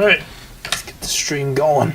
Alright, let's get the stream going.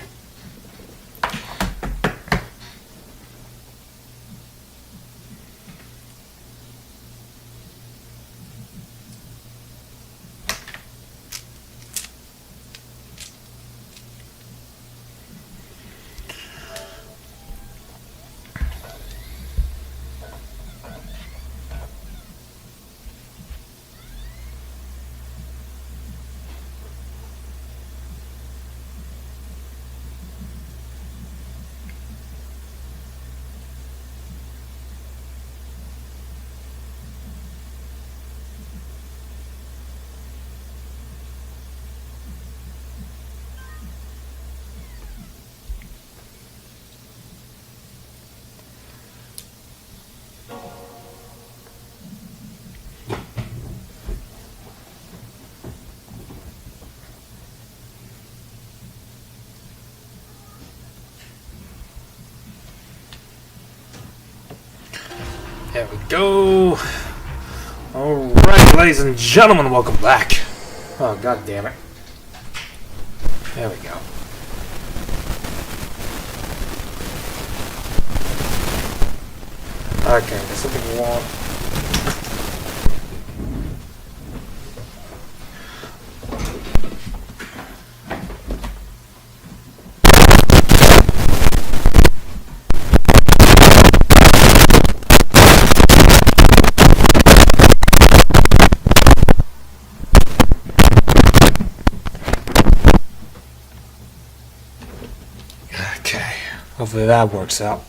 There we go. Alright, ladies and gentlemen, welcome back. Oh, god damn it. There we go. Okay, there's something wrong. Hopefully that works out.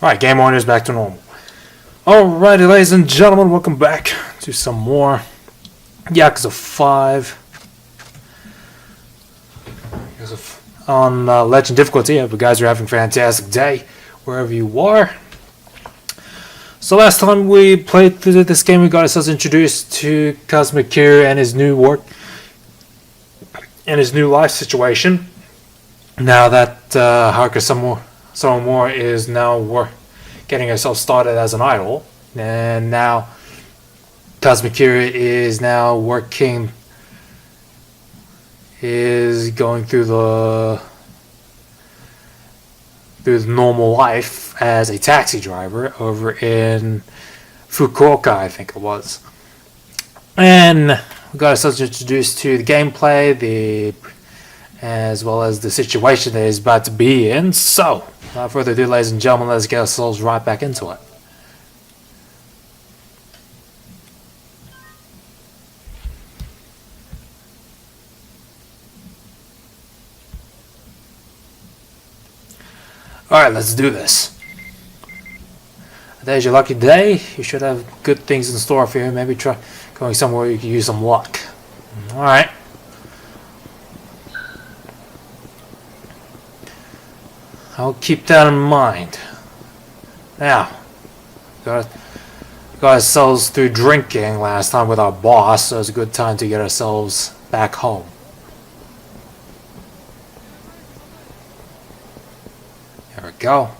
Alright, game on is back to normal. Alrighty, ladies and gentlemen, welcome back to some more Yakuza 5. On Legend difficulty. I hope you guys are having a fantastic day wherever you are. So last time we played through this game, we got ourselves introduced to Kazuma and his new work. In his new life situation, now that Haruka Samomura is now getting herself started as an idol, and now Kazuma is now going through the normal life as a taxi driver over in Fukuoka, I think it was, and we got ourselves introduced to the gameplay, as well as the situation that he's about to be in. So, without further ado, ladies and gentlemen, let's get ourselves right back into it. Alright, let's do this. Today's your lucky day. You should have good things in store for you. Maybe try going somewhere you can use some luck. Alright. I'll keep that in mind. Now, got ourselves through drinking last time with our boss, so it's a good time to get ourselves back home. There we go.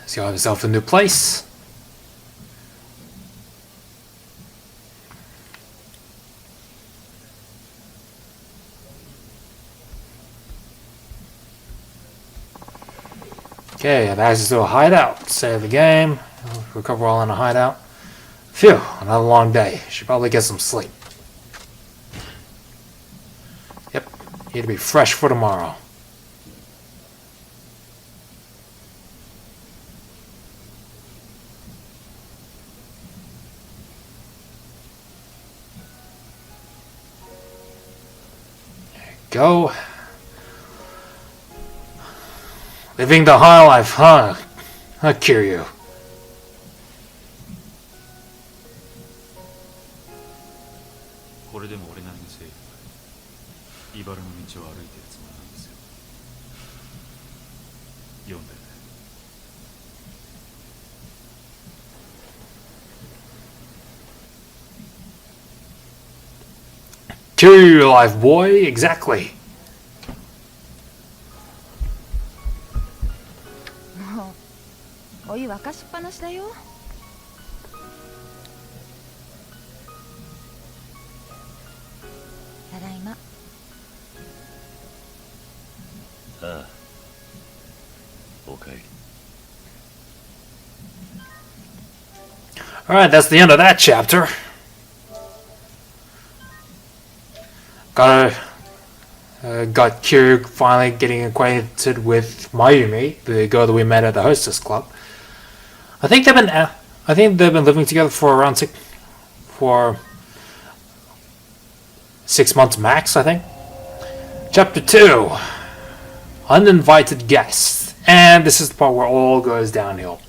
So you have yourself a new place. Okay, I have access to a hideout. Save the game. Recover all in a hideout. Phew, another long day. Should probably get some sleep. Yep, need to be fresh for tomorrow. Go. Living the high life, huh? I'll cure you. Kill your life, boy. Exactly. もうお湯沸かしっぱなしだよ。ただいま。ああ、おかえり。 Alright, that's the end of that chapter. Got Kiryu finally getting acquainted with Mayumi, the girl that we met at the hostess club. I think they've been living together for around 6 months max, I think. Chapter 2, Uninvited Guests. And this is the part where all goes downhill.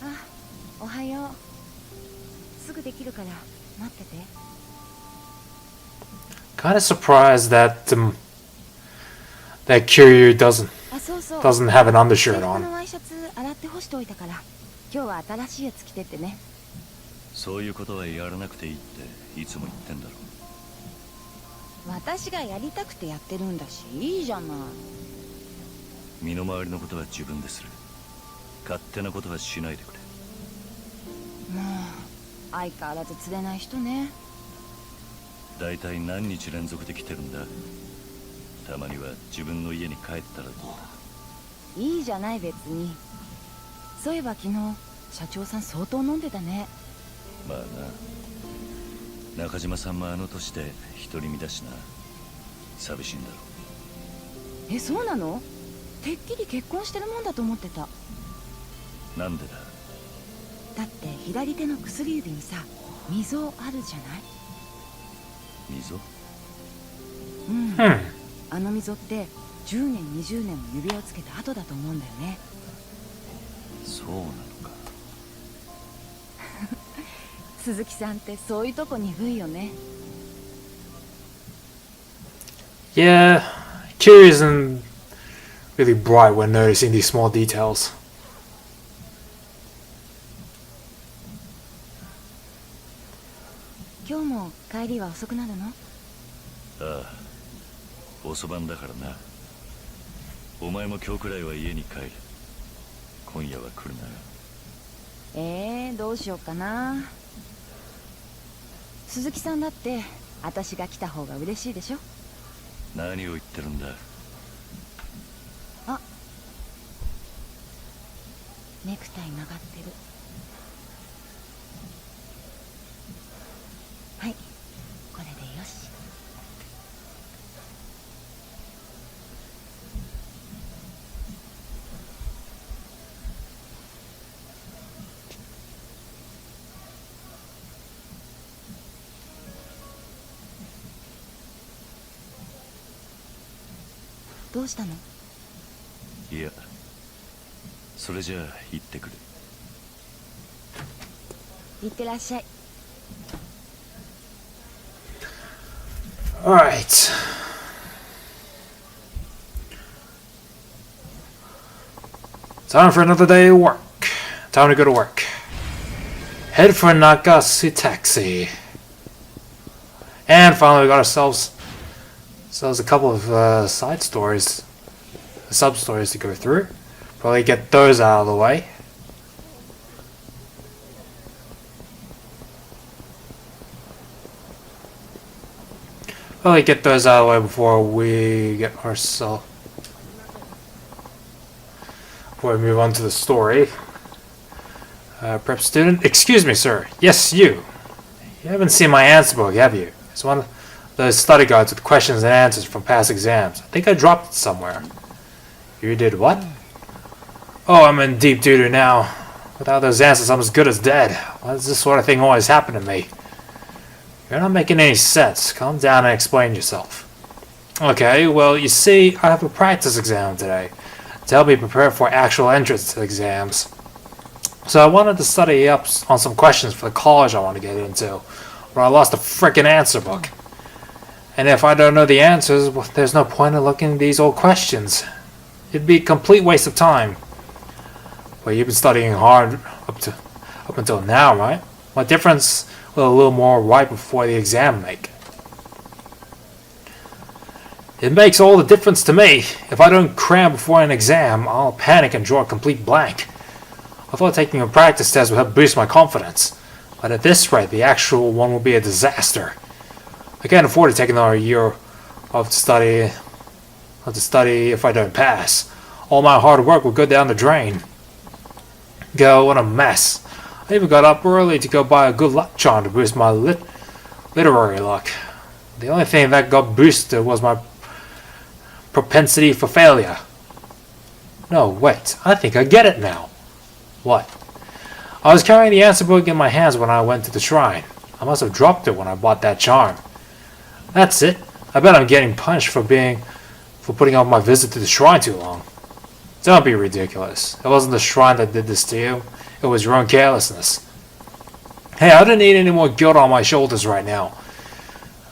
Ah, おはよう。すぐできるから待ってて。 Kind of surprised that that Kiryu doesn't あ、そうそう。 doesn't have an 制 undershirt 服 on. のワイシャツ洗って干しておいたから、今日は新しいやつ着てってね。そういうことはやらなくていいっていつも言ってんだろ。私がやりたくてやってるんだし、いいじゃない。身の回りのことは自分でする。勝手なことはしないでくれ。もう相変わらず釣れない人ね。だいたい何日連続で来てるんだ。たまには自分の家に帰ったらどうだ。いいじゃない別に。そういえば昨日社長さん相当飲んでたね。まあな、中島さんもあの年で独り身だしな。寂しいんだろえ、そうなの？てっきり結婚してるもんだと思ってた。う。なんでだ。だって左手の薬指にさ、溝あるじゃない？溝？うん。Hmm. あの溝って10年20年も指輪をつけた後だと思うんだよね。そうなのか。鈴木さんってそういうとこ鈍いよね。 Yeah, Kiryu isn't really bright when noticing these small details. 今日も帰りは遅くなるの？ああ、遅番だからな。お前も今日くらいは家に帰る。今夜は来るな。どうしようかな。鈴木さんだって私が来た方が嬉しいでしょ。何を言ってるんだ。あ、ネクタイ曲がってる。はい、これでよし。どうしたの？いや、それじゃあ行ってくる。いってらっしゃい。 Alright. Time for another day of work. Time to go to work. Head for Nagase Taxi. And finally we got ourselves a couple of side stories, sub stories to go through. Probably get those out of the way. Probably get those out of the way before we get ourselves, before we move on to the story. Prep student, excuse me, sir. Yes, you. You haven't seen my answer book, have you? It's one of those study guides with questions and answers from past exams. I think I dropped it somewhere. You did what? Oh, I'm in deep doo-doo now. Without those answers, I'm as good as dead. Why does this sort of thing always happen to me? You're not making any sense. Calm down and explain yourself. Okay, well, you see, I have a practice exam today to help me prepare for actual entrance to exams. So I wanted to study up on some questions for the college I want to get into, but I lost the frickin' answer book. And if I don't know the answers, well, there's no point in looking at these old questions. It'd be a complete waste of time. Well, you've been studying hard up until now, right? What difference will a little more right before the exam make? It makes all the difference to me. If I don't cram before an exam, I'll panic and draw a complete blank. I thought taking a practice test would help boost my confidence, but at this rate, the actual one will be a disaster. I can't afford to take another year of study if I don't pass. All my hard work will go down the drain. Go, what a mess. I even got up early to go buy a good luck charm to boost my literary luck. The only thing that got boosted was my propensity for failure. No, wait, I think I get it now. What? I was carrying the answer book in my hands when I went to the shrine. I must have dropped it when I bought that charm. That's it. I bet I'm getting punished for putting off my visit to the shrine too long. Don't be ridiculous. It wasn't the shrine that did this to you. It was your own carelessness. Hey, I don't need any more guilt on my shoulders right now.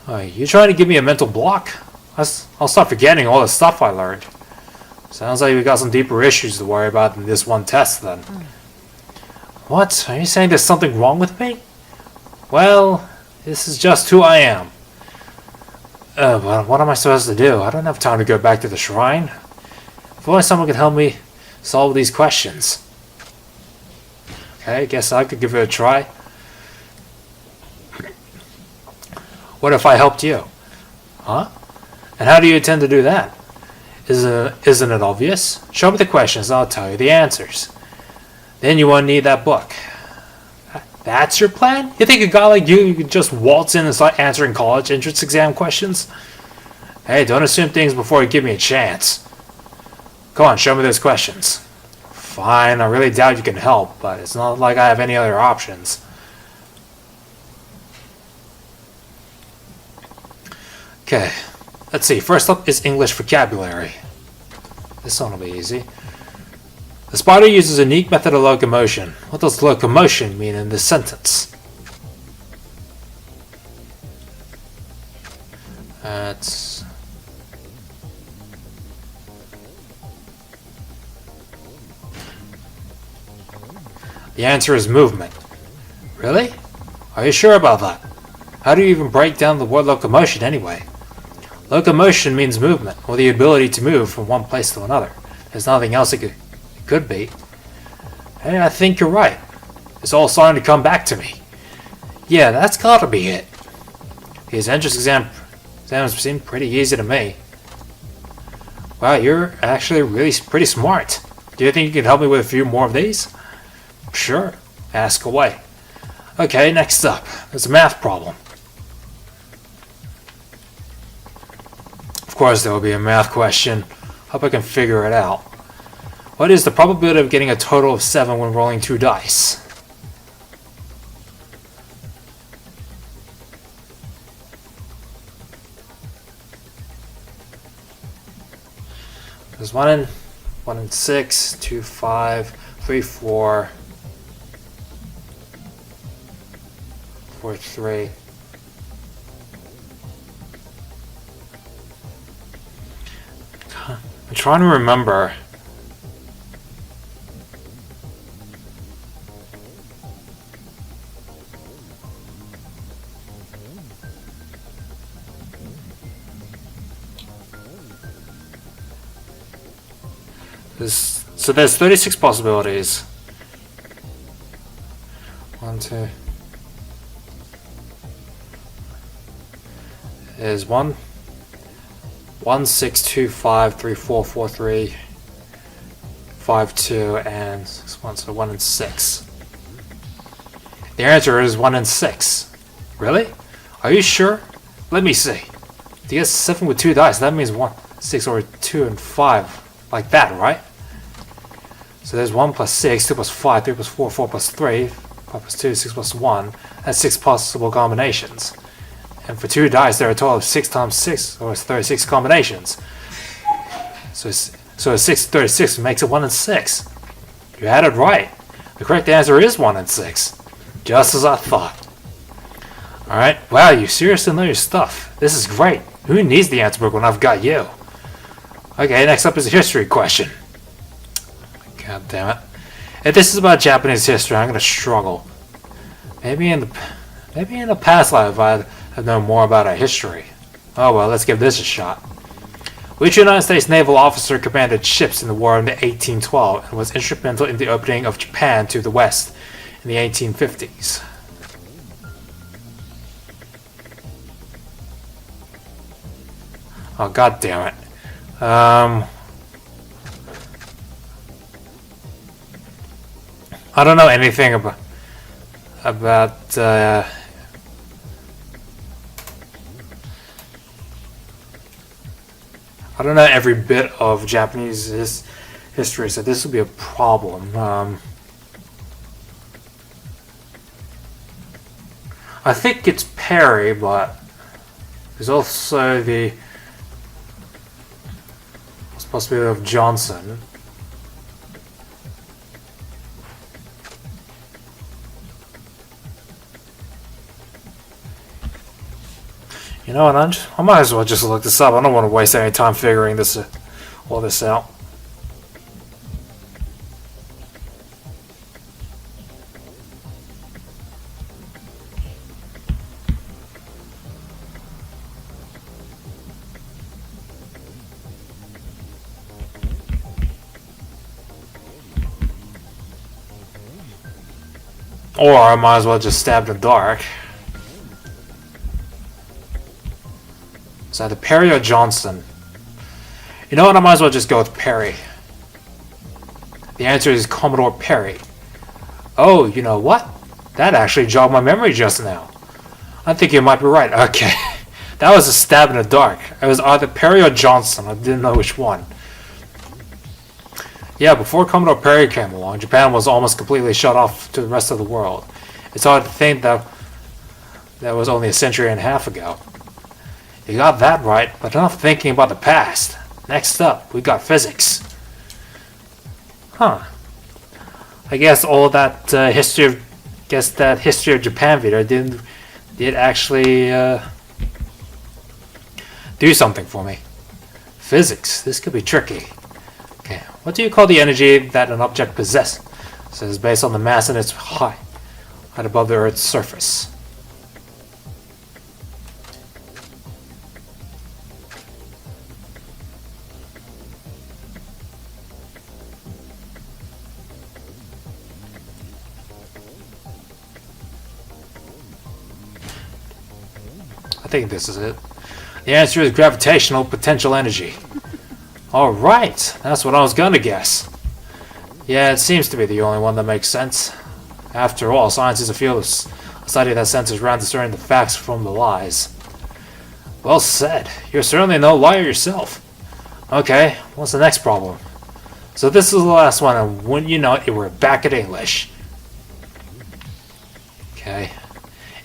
You trying to give me a mental block? I'll start forgetting all the stuff I learned. Sounds like we got some deeper issues to worry about than this one test then. What? Are you saying there's something wrong with me? Well, this is just who I am. But what am I supposed to do? I don't have time to go back to the shrine. If only someone could help me solve these questions. Okay, I guess I could give it a try. What if I helped you? Huh? And how do you intend to do that? Isn't it obvious? Show me the questions and I'll tell you the answers. Then you won't need that book. That's your plan? You think a guy like you could just waltz in and start answering college entrance exam questions? Hey, don't assume things before you give me a chance. Go on, show me those questions. Fine, I really doubt you can help, but it's not like I have any other options. Okay, let's see. First up is English vocabulary. This one will be easy. The spider uses a unique method of locomotion. What does locomotion mean in this sentence? That's... The answer is movement. Really? Are you sure about that? How do you even break down the word locomotion anyway? Locomotion means movement, or the ability to move from one place to another. There's nothing else it could be. Hey, I think you're right. It's all starting to come back to me. Yeah, that's gotta be it. These entrance exams seem pretty easy to me. Wow, you're actually really pretty smart. Do you think you can help me with a few more of these? Sure, ask away. Okay, next up, there's a math problem. Of course there will be a math question. Hope I can figure it out. What is the probability of getting a total of 7 when rolling 2 dice? There's 1 in 6, 2, 5, 3, 4, 4, 3. I'm trying to remember. So there's 36 possibilities. 1, 2. There's 1, 6, 2, 5, 3, 4, 4, 3, 5, 2, and 6, 1. So 1 in 6. The answer is 1 in 6. Really? Are you sure? Let me see. To get 7 with 2 dice, that means 1, 6, or 2 and 5. Like that, right? So there's 1 plus 6, 2 plus 5, 3 plus 4, 4 plus 3, 5 plus 2, 6 plus 1. That's 6 possible combinations. And for 2 dice, there are a total of 6 times 6, or 36 combinations. So 6 36 makes it 1 in 6. You had it right. The correct answer is 1 and 6. Just as I thought. Alright, wow, you seriously know your stuff. This is great. Who needs the answer book when I've got you? Okay, next up is a history question. God damn it. If this is about Japanese history, I'm gonna struggle. Maybe in the past life I'd have known more about our history. Oh well, let's give this a shot. Which United States naval officer commanded ships in the war in 1812 and was instrumental in the opening of Japan to the West in the 1850s? Oh, god damn it. I don't know anything about I don't know every bit of Japanese history, so this will be a problem. I think it's Perry, but there's also the possibility of Johnson. You know what? I might as well just look this up. I don't want to waste any time figuring all this out. Or I might as well just stab in the dark. It's either Perry or Johnson. You know what? I might as well just go with Perry. The answer is Commodore Perry. Oh, you know what? That actually jogged my memory just now. I think you might be right. Okay. That was a stab in the dark. It was either Perry or Johnson. I didn't know which one. Yeah, before Commodore Perry came along, Japan was almost completely shut off to the rest of the world. It's hard to think that was only a century and a half ago. You got that right, but enough thinking about the past. Next up, we got physics. Huh. I guess all that history of Japan video did actually do something for me. Physics. This could be tricky. Okay, what do you call the energy that an object possesses? So it's based on the mass and its height above the Earth's surface. I think this is it. The answer is gravitational potential energy. Alright, that's what I was gonna guess. Yeah, it seems to be the only one that makes sense. After all, science is a field of study that centers around discerning the facts from the lies. Well said. You're certainly no liar yourself. Okay, what's the next problem? So this is the last one, and wouldn't you know it, we're back at English. Okay.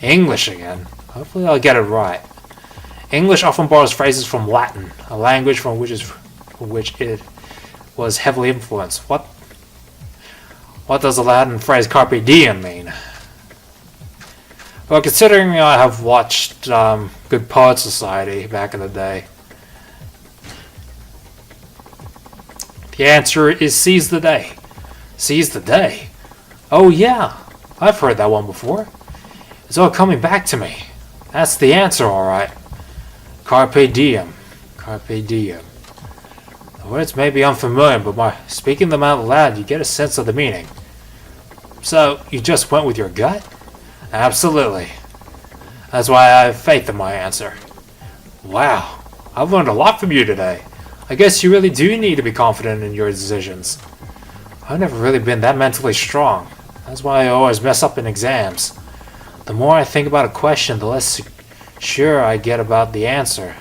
English again. Hopefully I'll get it right. English often borrows phrases from Latin, a language from which it was heavily influenced. What does the Latin phrase carpe diem mean? Well, considering I have watched Good Poet Society back in the day, the answer is seize the day. Seize the day? Oh yeah, I've heard that one before. It's all coming back to me. That's the answer, alright. Carpe diem. Carpe diem. The words may be unfamiliar, but by speaking them out loud, you get a sense of the meaning. So, you just went with your gut? Absolutely. That's why I have faith in my answer. Wow, I've learned a lot from you today. I guess you really do need to be confident in your decisions. I've never really been that mentally strong. That's why I always mess up in exams. The more I think about a question, the less sure I get about the answer.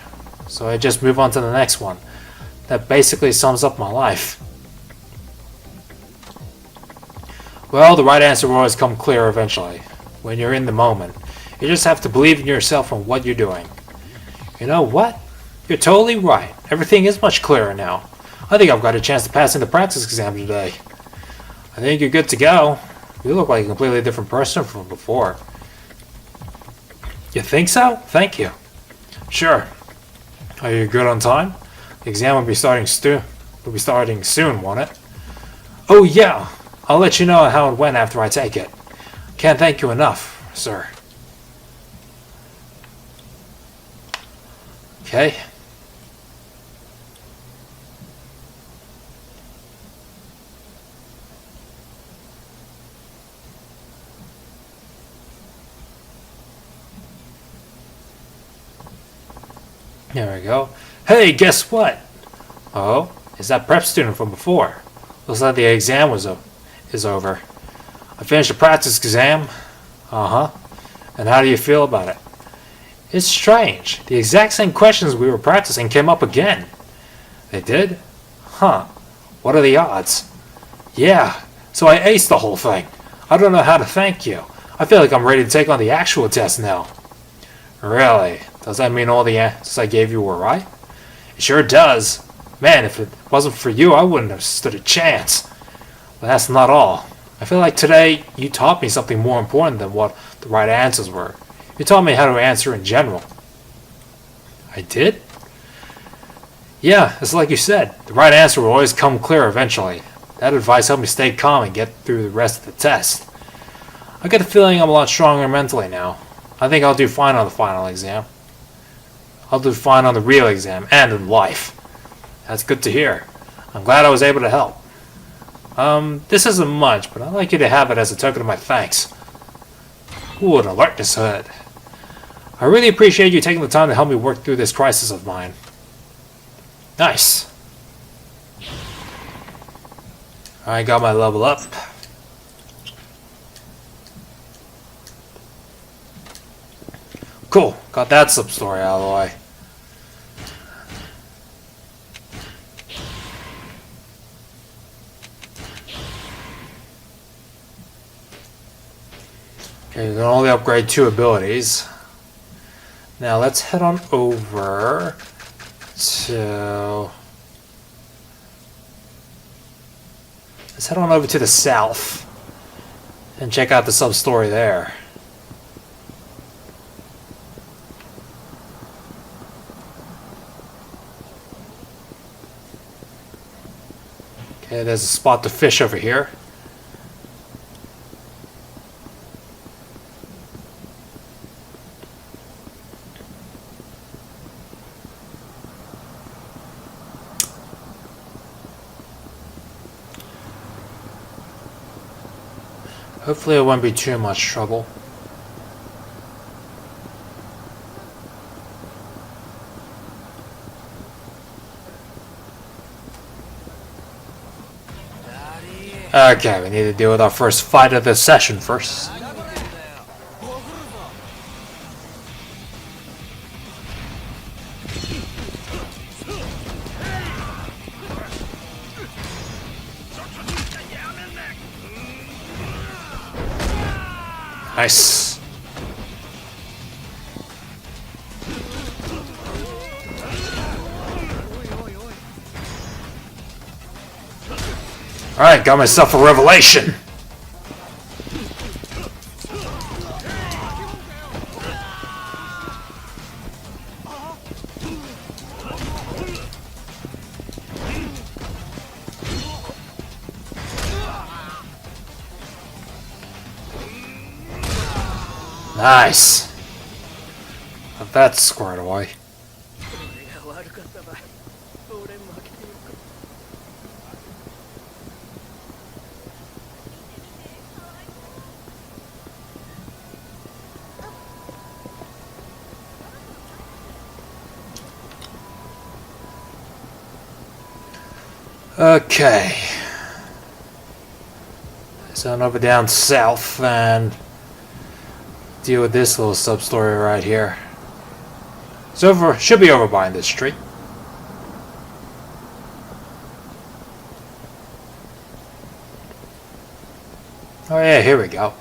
So I just move on to the next one. That basically sums up my life. Well, the right answer will always come clear eventually, when you're in the moment. You just have to believe in yourself and what you're doing. You know what? You're totally right. Everything is much clearer now. I think I've got a chance to pass in the practice exam today. I think you're good to go. You look like a completely different person from before. You think so? Thank you. Sure. Are you good on time? The exam will be starting soon, won't it? Oh yeah! I'll let you know how it went after I take it. Can't thank you enough, sir. Okay. There we go. Hey, guess what? Oh, is that prep student from before? Looks like the exam is over. I finished the practice exam. Uh-huh. And how do you feel about it? It's strange. The exact same questions we were practicing came up again. They did? Huh. What are the odds? Yeah. So I aced the whole thing. I don't know how to thank you. I feel like I'm ready to take on the actual test now. Really? Does that mean all the answers I gave you were right? It sure does. Man, if it wasn't for you, I wouldn't have stood a chance. But that's not all. I feel like today you taught me something more important than what the right answers were. You taught me how to answer in general. I did? Yeah, it's like you said. The right answer will always come clear eventually. That advice helped me stay calm and get through the rest of the test. I get the feeling I'm a lot stronger mentally now. I think I'll do fine on the final exam. I'll do fine on the real exam and in life. That's good to hear. I'm glad I was able to help. This isn't much, but I'd like you to have it as a token of my thanks. Ooh, an alertness hood. I really appreciate you taking the time to help me work through this crisis of mine. Nice. I got my level up. Cool, got that sub-story out of the way. Okay, you can only upgrade 2 abilities. Now let's head on over to... Let's head on over to the south and check out the sub-story there. Okay, there's a spot to fish over here. Hopefully it won't be too much trouble. Okay, we need to deal with our first fight of the session first. Nice. Alright, got myself a revelation. Nice. Got that squared away. Okay. So on over down south and deal with this little sub-story right here. It's over, should be over by this street. Oh yeah, here we go.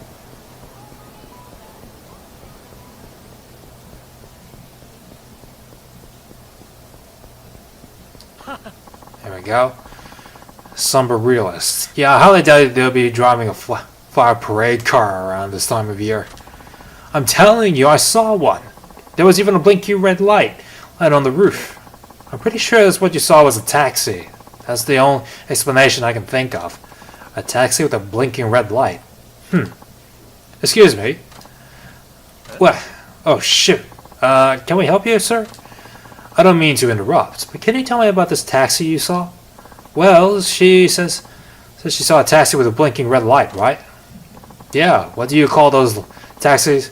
There we go. Somber realist. Yeah, I highly doubt they'll be driving a fire parade car around this time of year. I'm telling you, I saw one. There was even a blinking red light on the roof. I'm pretty sure that's what you saw was a taxi. That's the only explanation I can think of. A taxi with a blinking red light. Excuse me. What? Oh, shoot. Can we help you, sir? I don't mean to interrupt, but can you tell me about this taxi you saw? Well, she says she saw a taxi with a blinking red light, right? Yeah, what do you call those taxis?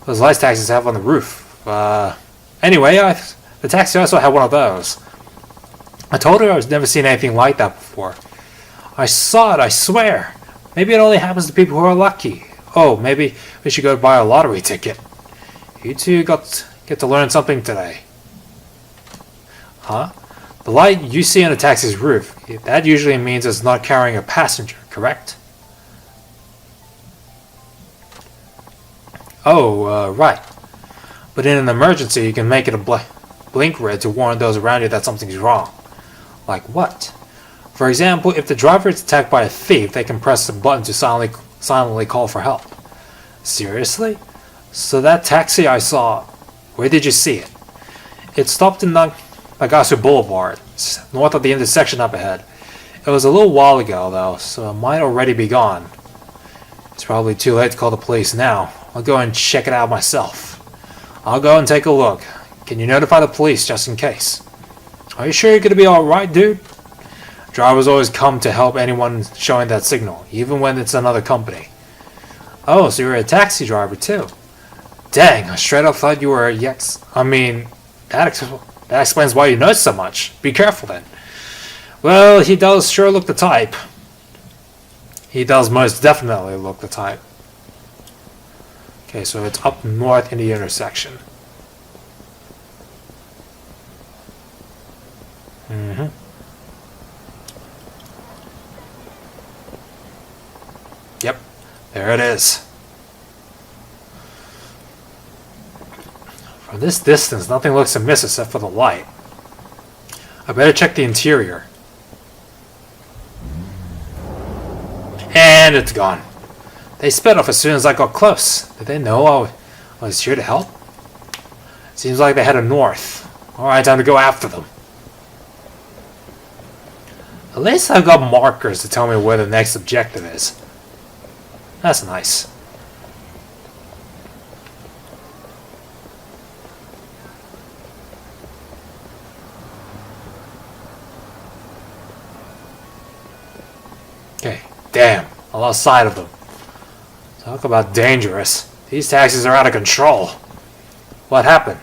Those lights taxis have on the roof. Anyway, the taxi also had one of those. I told her I've never seen anything like that before. I saw it, I swear. Maybe it only happens to people who are lucky. Oh, maybe we should go buy a lottery ticket. You two get to learn something today. Huh? The light you see on a taxi's roof, that usually means it's not carrying a passenger, correct? Oh, right. But in an emergency, you can make it a blink red to warn those around you that something's wrong. Like what? For example, if the driver is attacked by a thief, they can press the button to silently call for help. Seriously? So that taxi I saw, where did you see it? It stopped in Nagasu Boulevard, north of the intersection up ahead. It was a little while ago, though, so it might already be gone. It's probably too late to call the police now. I'll go and check it out myself. I'll go and take a look. Can you notify the police just in case? Are you sure you're gonna be alright, dude? Drivers always come to help anyone showing that signal, even when it's another company. Oh, so you're a taxi driver too? Dang, I straight up thought you were a that explains why you know so much. Be careful then. Well, he does sure look the type. He does most definitely look the type. Okay, so it's up north in the intersection. Yep, there it is. From this distance, nothing looks amiss except for the light. I better check the interior. And it's gone. They sped off as soon as I got close. Did they know I was here to help? Seems like they headed north. Alright, time to go after them. At least I've got markers to tell me where the next objective is. That's nice. Okay, damn, I lost sight of them. Talk about dangerous. These taxis are out of control. What happened?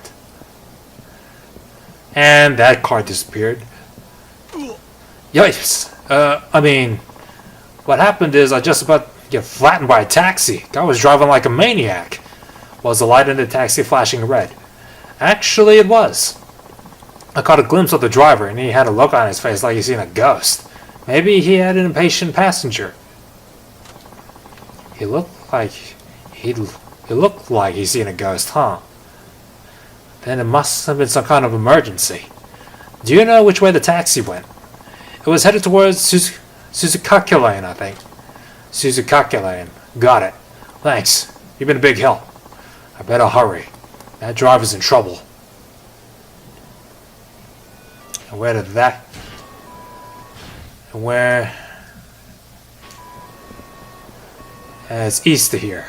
And that car disappeared. Yikes. I mean, what happened is I just about get flattened by a taxi. Guy was driving like a maniac. Was the light in the taxi flashing red? Actually, it was. I caught a glimpse of the driver, and he had a look on his face like he'd seen a ghost. Maybe he had an impatient passenger. He looked like he'd seen a ghost, huh? Then it must have been some kind of emergency. Do you know which way the taxi went? It was headed towards Suzukake Lane, I think. Suzukake Lane. Got it. Thanks. You've been a big help. I better hurry. That driver's in trouble. And where did that... And where... it's east of here.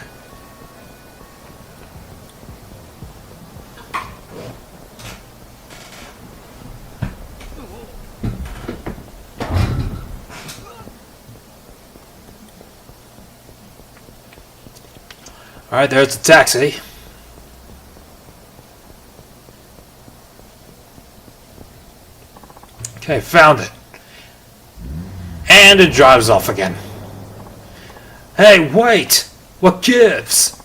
Alright, there's the taxi. Okay, found it. And it drives off again. Hey, wait! What gives?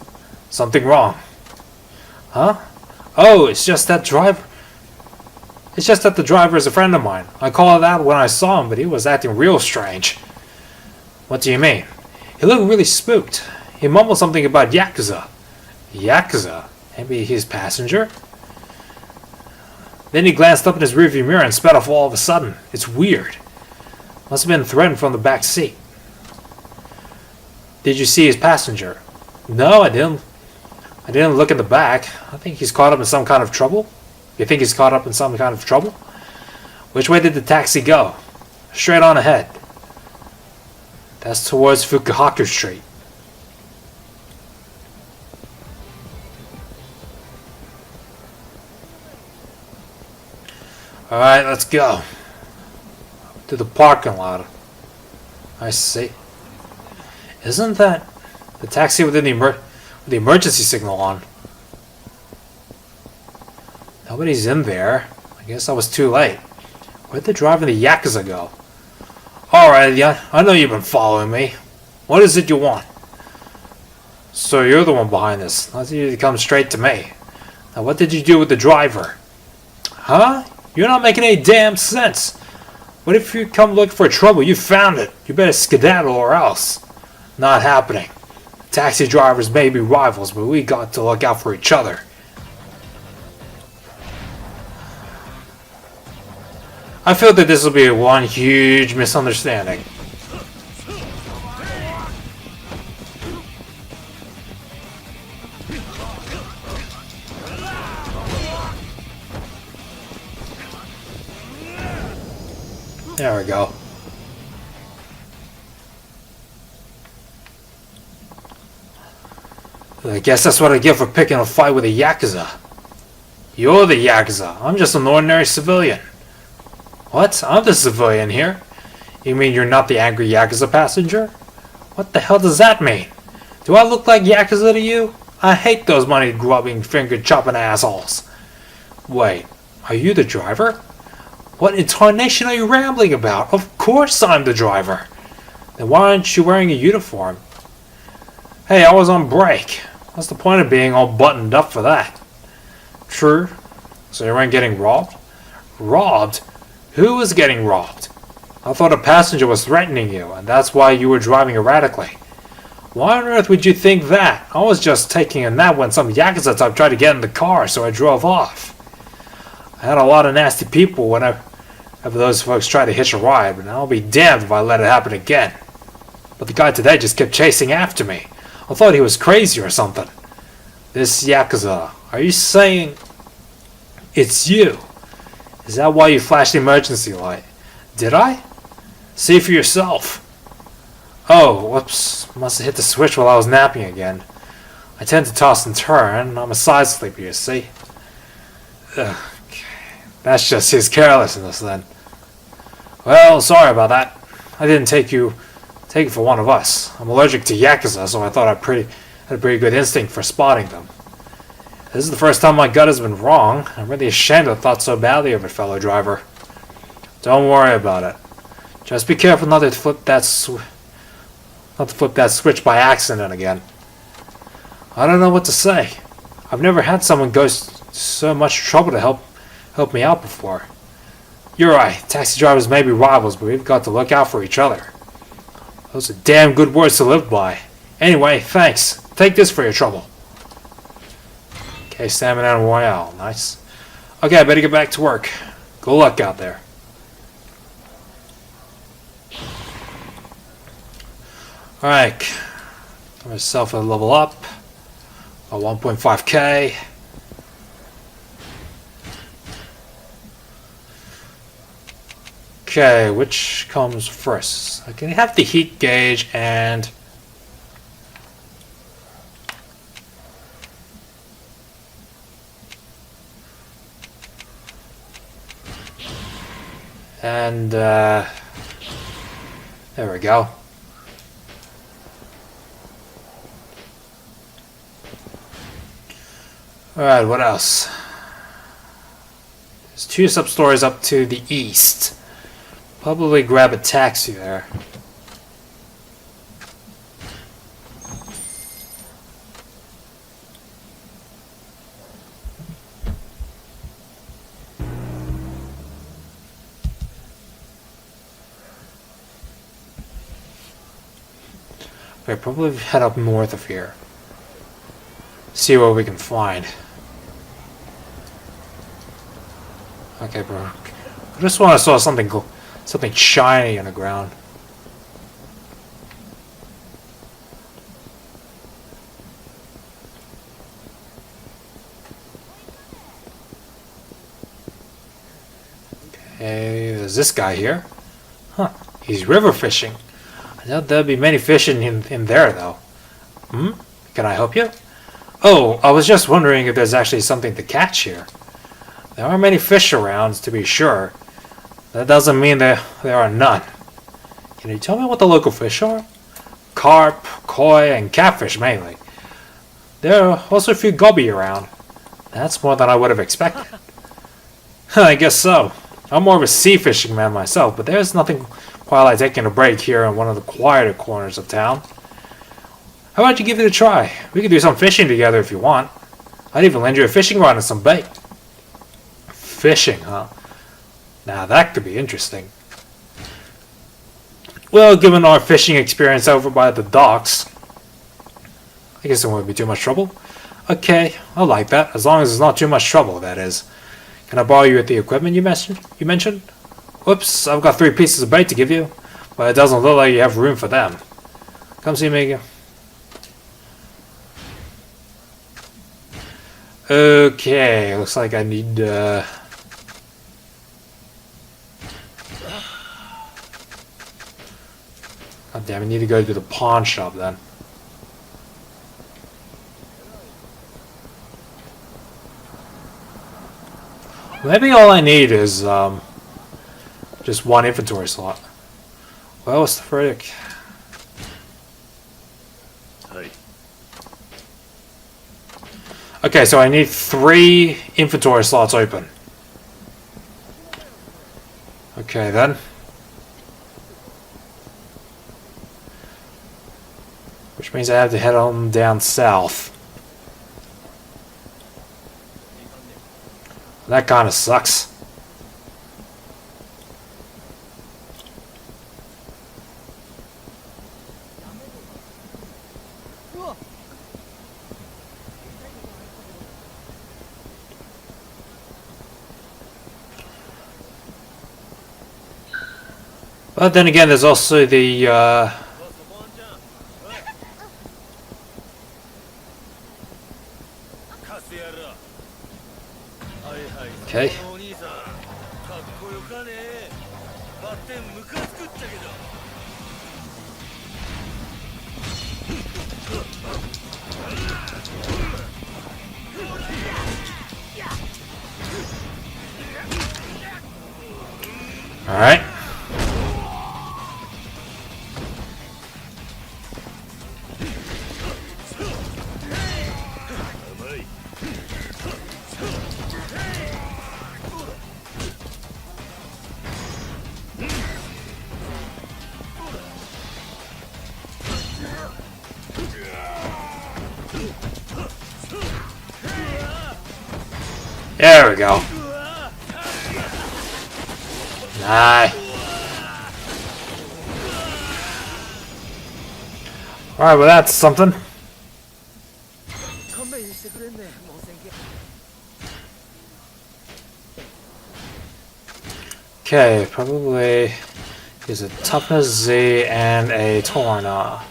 Something wrong. Huh? Oh, it's just that driver. It's just that the driver is a friend of mine. I called it out when I saw him, but he was acting real strange. What do you mean? He looked really spooked. He mumbled something about Yakuza. Yakuza? Maybe his passenger? Then he glanced up in his rearview mirror and sped off all of a sudden. It's weird. Must have been threatened from the back seat. Did you see his passenger? No, I didn't. I didn't look in the back. I think he's caught up in some kind of trouble. You think he's caught up in some kind of trouble? Which way did the taxi go? Straight on ahead. That's towards Fukuhaku Street. Alright, let's go. To the parking lot. I see. Isn't that the taxi with the emergency signal on? Nobody's in there. I guess I was too late. Where'd the driver and the Yakuza go? Alright, yeah, I know you've been following me. What is it you want? So you're the one behind this. Let's you come straight to me. Now what did you do with the driver? Huh? You're not making any damn sense. What if you come looking for trouble? You found it. You better skedaddle or else. Not happening. Taxi drivers may be rivals, but we got to look out for each other. I feel that this will be one huge misunderstanding. There we go. I guess that's what I get for picking a fight with a Yakuza. You're the Yakuza. I'm just an ordinary civilian. What? I'm the civilian here. You mean you're not the angry Yakuza passenger? What the hell does that mean? Do I look like Yakuza to you? I hate those money-grubbing, finger-chopping assholes. Wait, are you the driver? What in tarnation are you rambling about? Of course I'm the driver. Then why aren't you wearing a uniform? Hey, I was on break. What's the point of being all buttoned up for that? True. So you weren't getting robbed? Robbed? Who was getting robbed? I thought a passenger was threatening you, and that's why you were driving erratically. Why on earth would you think that? I was just taking a nap when some Yakuza type tried to get in the car, so I drove off. I had a lot of nasty people whenever those folks tried to hitch a ride, but I'll be damned if I let it happen again. But the guy today just kept chasing after me. I thought he was crazy or something. This Yakuza, are you saying it's you? Is that why you flashed the emergency light? Did I? See for yourself. Oh, whoops. Must have hit the switch while I was napping again. I tend to toss and turn. I'm a side sleeper, you see. Ugh. That's just his carelessness, then. Well, sorry about that. I didn't take you for one of us. I'm allergic to Yakuza, so I thought I had a pretty good instinct for spotting them. This is the first time my gut has been wrong. I'm really ashamed I thought so badly of it, fellow driver. Don't worry about it. Just be careful not to flip that switch by accident again. I don't know what to say. I've never had someone go so much trouble to help me out before. You're right. Taxi drivers may be rivals, but we've got to look out for each other. Those are damn good words to live by. Anyway, thanks. Take this for your trouble. Okay, Stamina Royale. Nice. Okay, I better get back to work. Good luck out there. Alright. Got myself a level up. A 1.5k. Okay, which comes first? I can have the heat gauge and there we go. Alright, what else? There's 2 sub-stories up to the east. Probably grab a taxi there. Okay, probably head up north of here. See what we can find. Okay, bro. I just want to saw something cool. Something shiny on the ground. there's this guy here. Huh, he's river fishing. I doubt there'll be many fish in there, though. Can I help you? Oh, I was just wondering if there's actually something to catch here. There are many fish around, to be sure. That doesn't mean there are none. Can you tell me what the local fish are? Carp, koi, and catfish mainly. There are also a few goby around. That's more than I would have expected. I guess so. I'm more of a sea fishing man myself, but there's nothing quite like taking a break here in one of the quieter corners of town. How about you give it a try? We could do some fishing together if you want. I'd even lend you a fishing rod and some bait. Fishing, huh? Now that could be interesting. Well, given our fishing experience over by the docks, I guess it won't be too much trouble. Okay, I like that, as long as it's not too much trouble, that is. Can I borrow you with the equipment you mentioned? Whoops, I've got 3 pieces of bait to give you, but it doesn't look like you have room for them. Come see me. Okay, looks like I need, God damn, I need to go to the pawn shop then. Maybe all I need is, just 1 inventory slot. Well, what's the frick? Okay, so I need 3 inventory slots open. Okay, then. Which means I have to head on down south. That kind of sucks. But then again, there's also the okay. All right. There we go. Nah. Alright, well that's something. Okay, probably use a toughness Z and a Torna.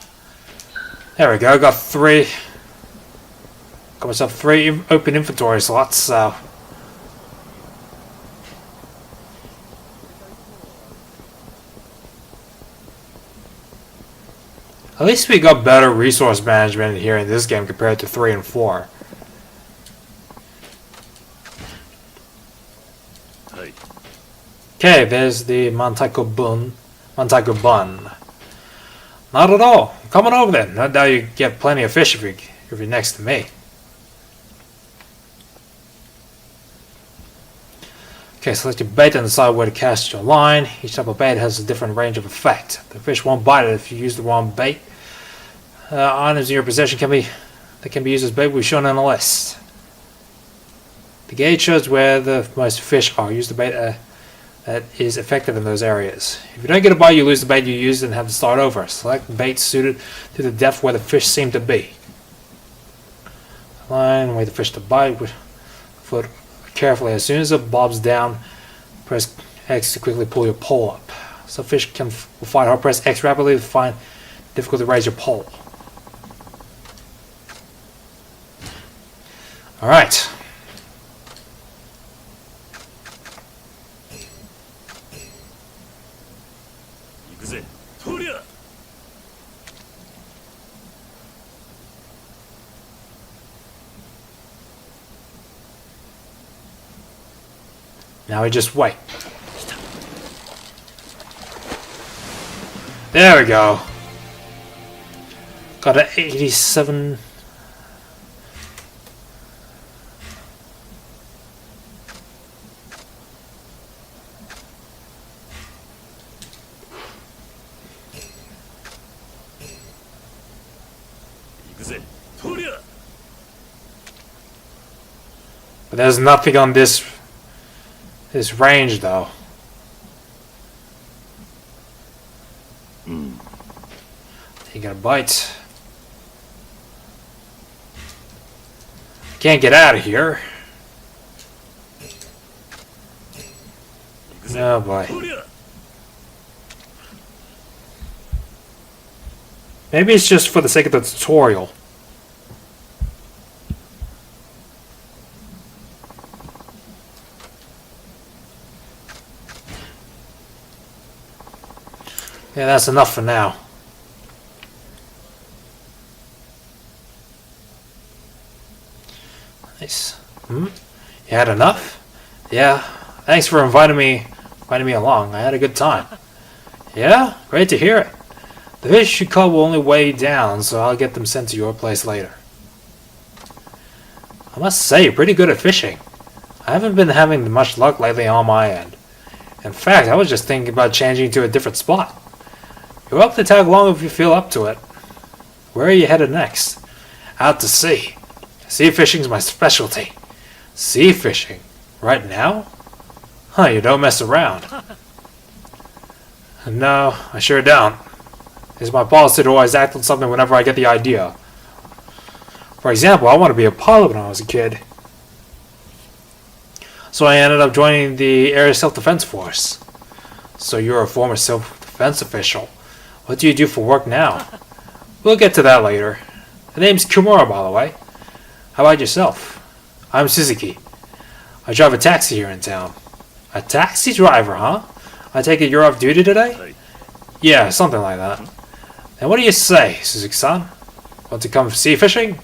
There we go, got 3. Got myself 3 open inventory slots, so. At least we got better resource management here in this game compared to 3 and 4. Okay, there's the Mantaiko Bun. Not at all. Come on over then. No doubt you get plenty of fish if you're next to me. Okay, select your bait and decide where to cast your line. Each type of bait has a different range of effect. The fish won't bite it if you use the wrong bait. Items in your possession can be used as bait will be shown on the list. The gauge shows where the most fish are. Use the bait that is effective in those areas. If you don't get a bite, you lose the bait you used and have to start over. Select bait suited to the depth where the fish seem to be. Line, wait the fish to bite. Foot carefully. As soon as it bobs down, press X to quickly pull your pole up. Some fish will fight hard. Press X rapidly to find difficult to raise your pole. Alright. ぜとりゃ Now we just wait. There we go. Got an 87. But there's nothing on this range though. You got a bite. Can't get out of here. Oh boy. Maybe it's just for the sake of the tutorial. Yeah, that's enough for now. Nice. You had enough? Yeah. Thanks for inviting me along. I had a good time. Yeah? Great to hear it. The fish you caught will only weigh down, so I'll get them sent to your place later. I must say, you're pretty good at fishing. I haven't been having much luck lately on my end. In fact, I was just thinking about changing to a different spot. You're welcome to tag along if you feel up to it. Where are you headed next? Out to sea. Sea fishing's my specialty. Sea fishing? Right now? Huh, you don't mess around. No, I sure don't. It's my policy to always act on something whenever I get the idea. For example, I wanted to be a pilot when I was a kid. So I ended up joining the Area Self-Defense Force. So you're a former self-defense official. What do you do for work now? We'll get to that later. The name's Kimura, by the way. How about yourself? I'm Suzuki. I drive a taxi here in town. A taxi driver, huh? I take it you're off duty today? Yeah, something like that. And what do you say, Suzuki-san? Want to come sea fishing?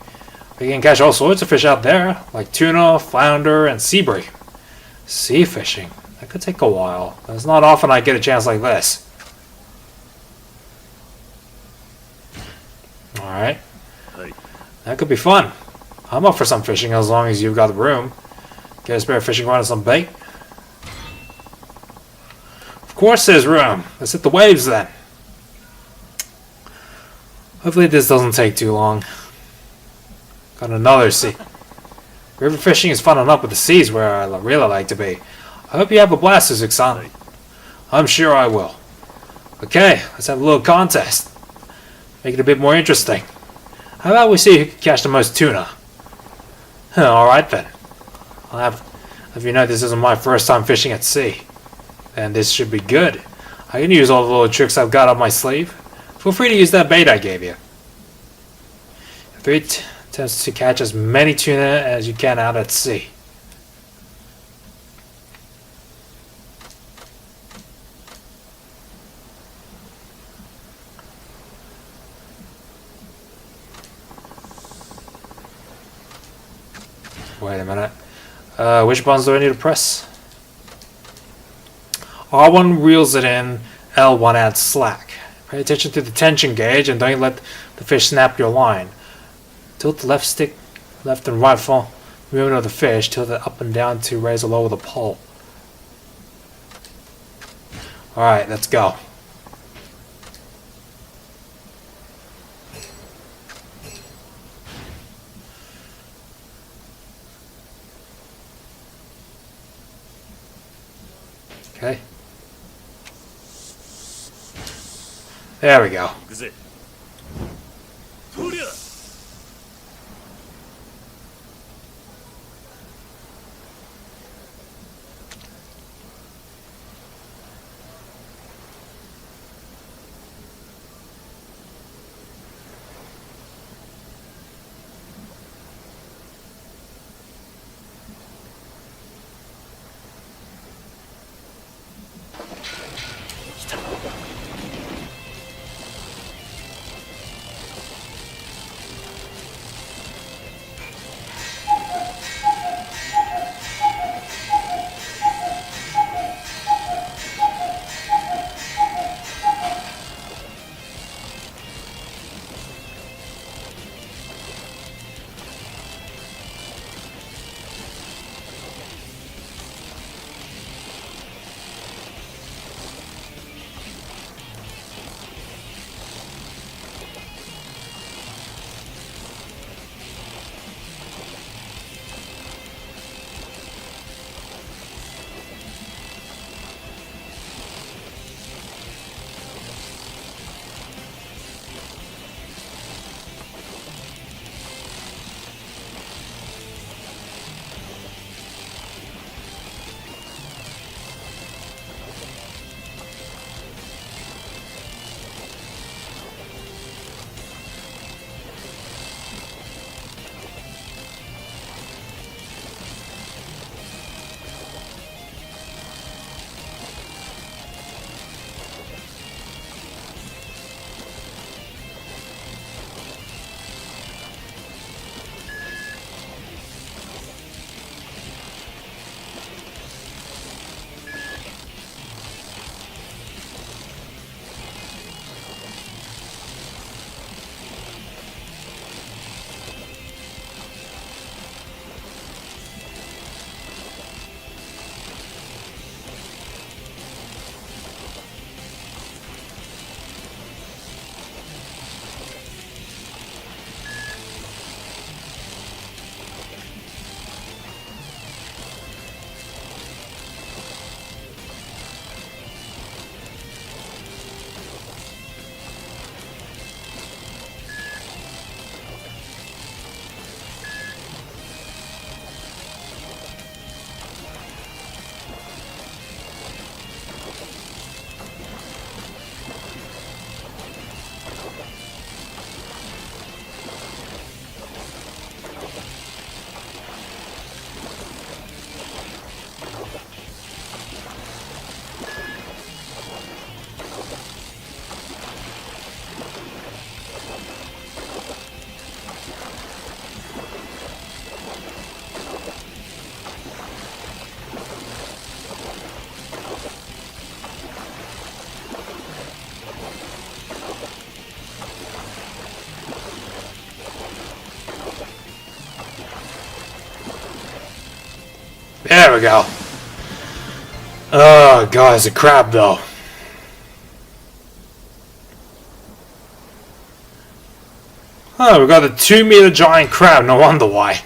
We can catch all sorts of fish out there, like tuna, flounder, and sea bream. Sea fishing? That could take a while. It's not often I get a chance like this. Alright. That could be fun. I'm up for some fishing as long as you've got the room. Get a spare fishing rod and some bait? Of course there's room. Let's hit the waves then. Hopefully this doesn't take too long. Got another sea. River fishing is fun enough, but the sea's where I really like to be. I hope you have a blast, Suzuki-san. I'm sure I will. Okay, let's have a little contest. Make it a bit more interesting. How about we see who can catch the most tuna? Alright then. I'll have you know this isn't my first time fishing at sea. And this should be good. I can use all the little tricks I've got up my sleeve. Feel free to use that bait I gave you. 3 attempts to catch as many tuna as you can out at sea. Wait a minute. Which buttons do I need to press? R1 reels it in, L1 adds slack. Pay attention to the tension gauge and don't let the fish snap your line. Tilt the left stick, left and right for movement of the fish. Tilt it up and down to raise or lower the pole. Alright, let's go. Okay. There we go. There we go. Oh god, it's a crab though. Oh, we got a 2-meter giant crab, no wonder why.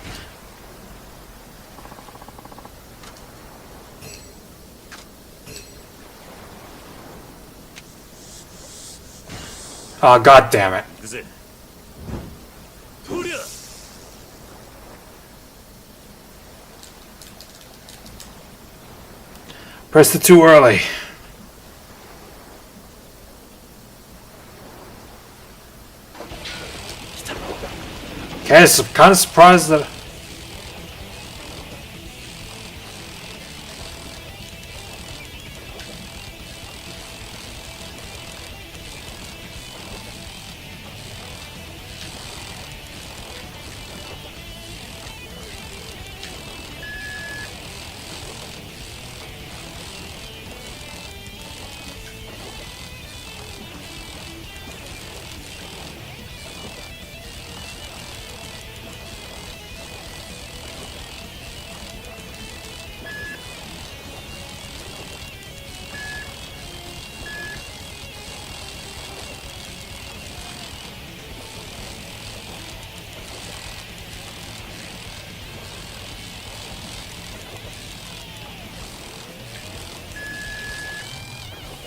Oh god damn it. Pressed it too early. Okay, I'm kind of surprised that...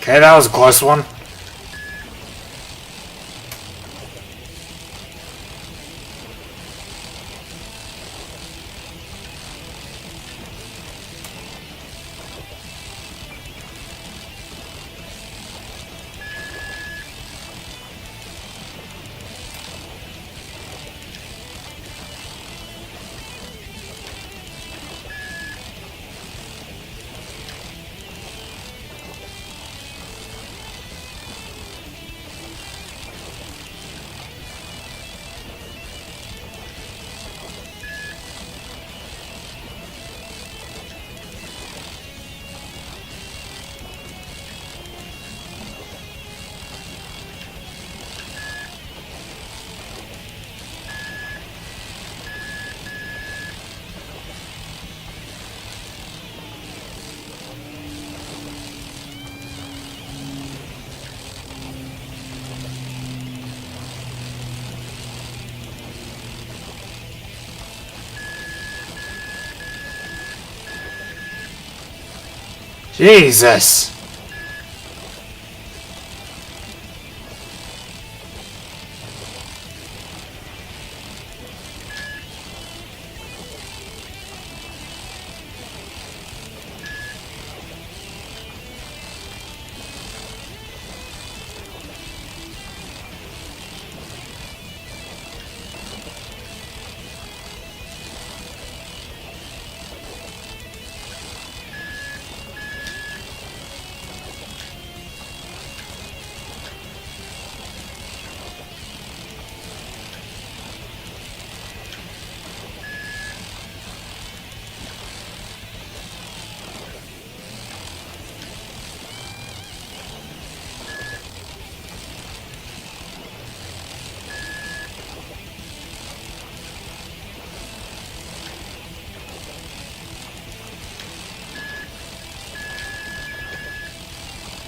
Okay, that was a close one. Jesus!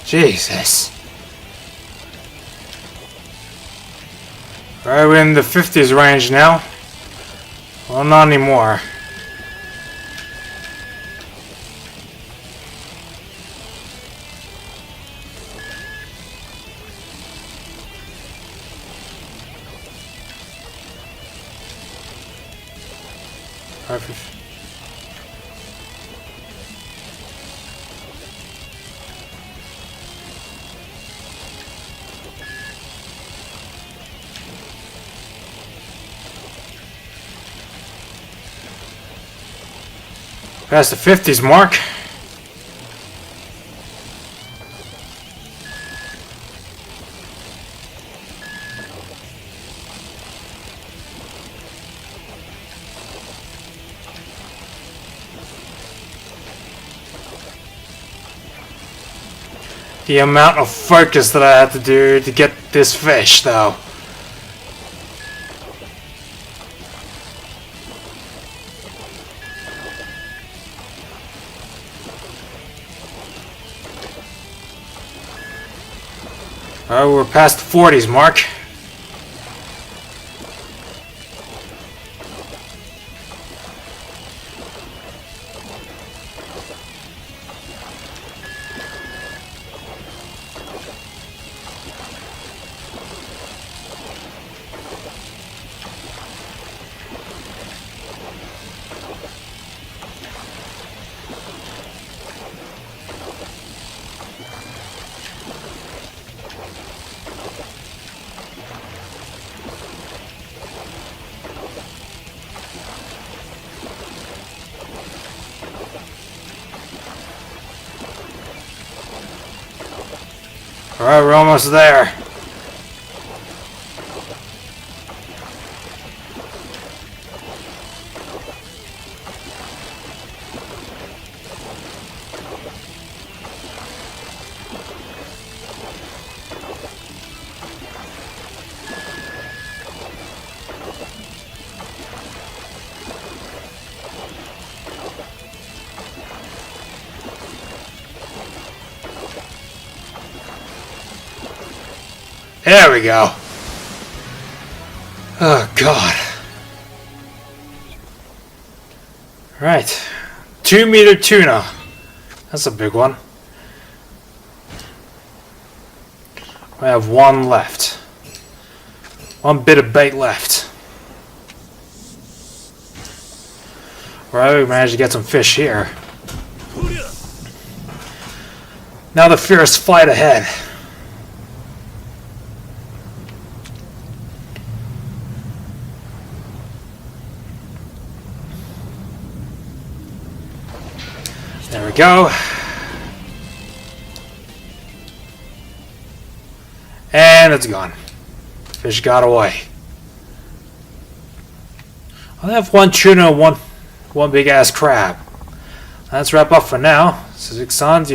Jesus. Alright, we're in the 50s range now. Well, not anymore. Past the 50s mark. The amount of focus that I had to do to get this fish, though. Alright, we're past the 40s mark. Alright, we're almost there. There we go. Oh, God. Right. 2-meter tuna. That's a big one. I have one left. One bit of bait left. Right, we managed to get some fish here. Now the fierce fight ahead. There we go. And it's gone. Fish got away. I'll have one tuna and one big ass crab. Let's wrap up for now. Suzuki-san,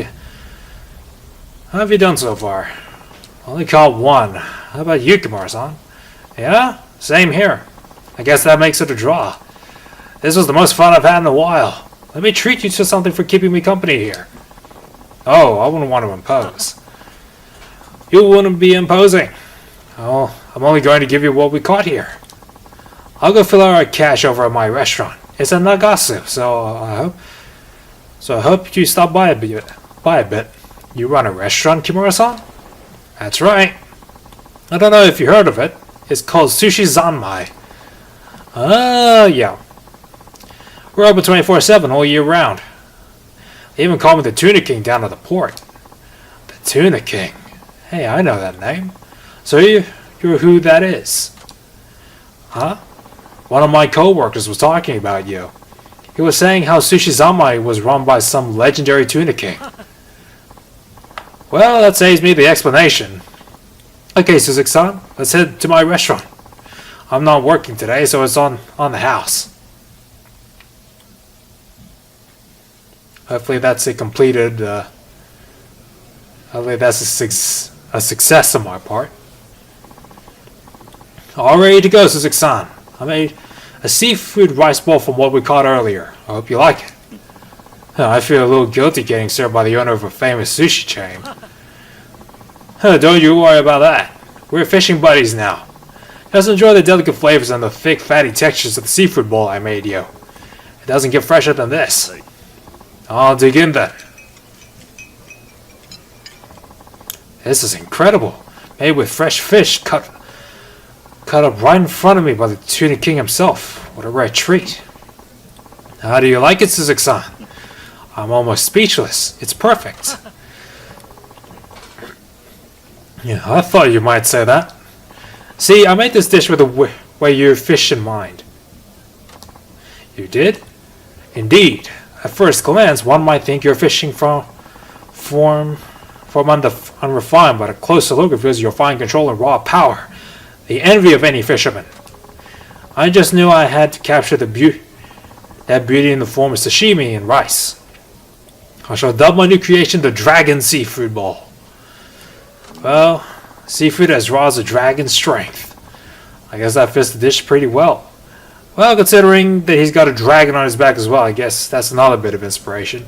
how have you done so far? Only caught one. How about you, Kimura-san? Yeah? Same here. I guess that makes it a draw. This was the most fun I've had in a while. Let me treat you to something for keeping me company here. Oh, I wouldn't want to impose. You wouldn't be imposing. Oh, I'm only going to give you what we caught here. I'll go fill out our cash over at my restaurant. It's in Nagasu, so I hope you stop by a bit. You run a restaurant, Kimura-san? That's right. I don't know if you heard of it. It's called Sushi Zanmai. Yeah. We're open 24/7 all year round. They even call me the Tuna King down at the port. The Tuna King? Hey, I know that name. So you're who that is? Huh? One of my co-workers was talking about you. He was saying how Sushi Zanmai was run by some legendary Tuna King. Well, that saves me the explanation. Okay, Suzuki-san, let's head to my restaurant. I'm not working today, so it's on the house. Hopefully that's a completed, hopefully that's a success on my part. All ready to go, Suzuki-san. I made a seafood rice bowl from what we caught earlier. I hope you like it. I feel a little guilty getting served by the owner of a famous sushi chain. Don't you worry about that. We're fishing buddies now. Just enjoy the delicate flavors and the thick, fatty textures of the seafood bowl I made you. It doesn't get fresher than this. I'll dig in then. This is incredible. Made with fresh fish cut up right in front of me by the Tuna King himself. What a rare treat. How do you like it, Suzuki-san? I'm almost speechless. It's perfect. Yeah, I thought you might say that. See, I made this dish with the way you fish in mind. You did? Indeed. At first glance, one might think you're fishing from unrefined, but a closer look reveals your fine control and raw power, the envy of any fisherman. I just knew I had to capture that beauty in the form of sashimi and rice. I shall dub my new creation the Dragon Seafood Bowl. Well, seafood as raw as a dragon's strength. I guess that fits the dish pretty well. Well, considering that he's got a dragon on his back as well, I guess that's another bit of inspiration.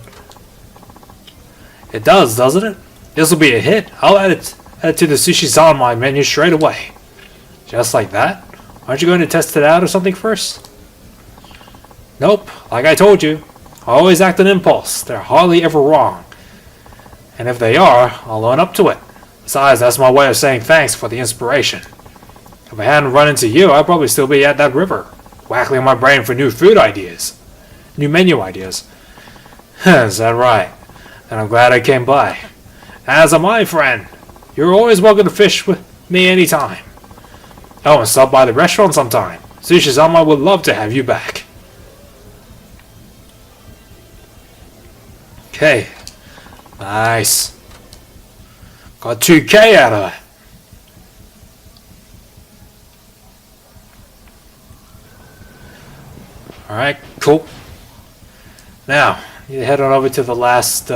It does, doesn't it? This will be a hit. I'll add it Head to the Sushi Zanmai menu straight away. Just like that? Aren't you going to test it out or something first? Nope, like I told you. I always act on impulse. They're hardly ever wrong. And if they are, I'll own up to it. Besides, that's my way of saying thanks for the inspiration. If I hadn't run into you, I'd probably still be at that river, wackling my brain for new food ideas. New menu ideas. Is that right? And I'm glad I came by. As am I, friend. You're always welcome to fish with me anytime. Oh, and stop by the restaurant sometime. Sushi-sama would love to have you back. Okay. Nice. Got 2K out of it. Alright, cool. Now, you head on over to the last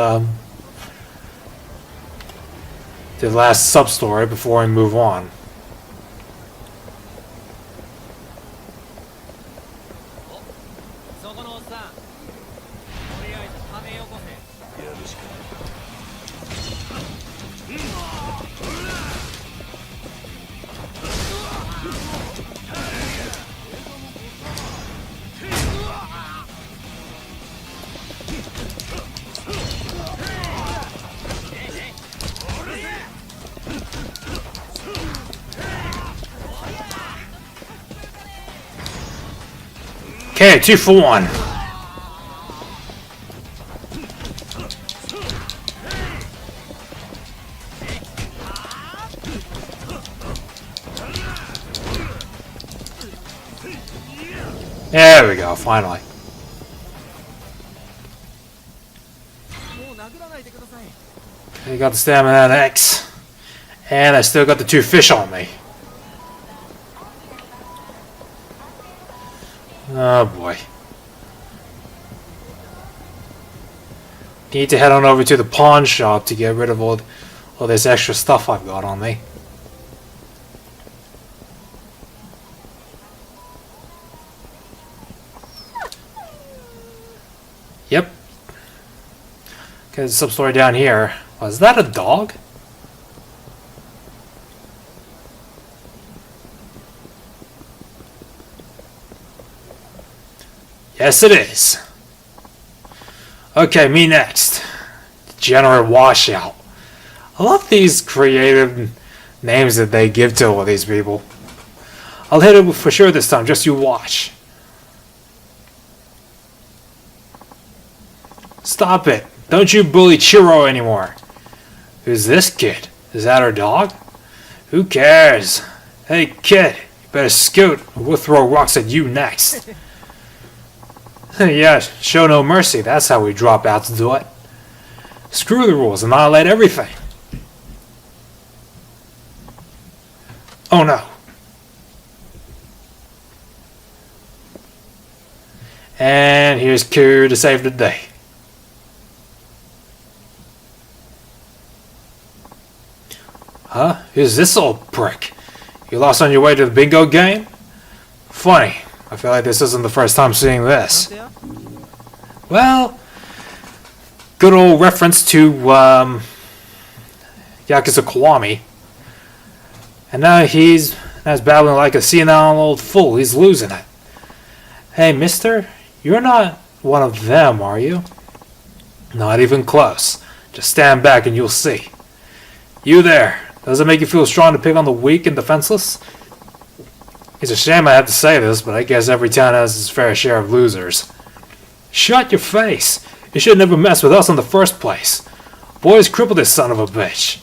sub-story before we move on. Okay, 2 for 1. There we go, finally. You got the stamina and X. And I still got the 2 fish on me. Oh boy. Need to head on over to the pawn shop to get rid of all this extra stuff I've got on me. Yep. Okay, there's a sub-story down here. Was that a dog? Yes, it is. Okay, me next. Degenerate Washout. I love these creative names that they give to all these people. I'll hit it for sure this time, just you watch. Stop it. Don't you bully Chiro anymore. Who's this kid? Is that her dog? Who cares? Hey kid, you better scoot or we'll throw rocks at you next. Yeah, show no mercy. That's how we drop out to do it. Screw the rules, annihilate everything. Oh no. And here's Kiryu to save the day. Huh? Who's this old prick? You lost on your way to the bingo game? Funny. I feel like this isn't the first time seeing this. Well, good old reference to Yakuza Kiwami. And now he's battling like a senile old fool. He's losing it. Hey, mister, you're not one of them, are you? Not even close. Just stand back and you'll see. You there. Does it make you feel strong to pick on the weak and defenseless? It's a shame I have to say this, but I guess every town has its fair share of losers. Shut your face! You should never mess with us in the first place. Boys, cripple this son of a bitch.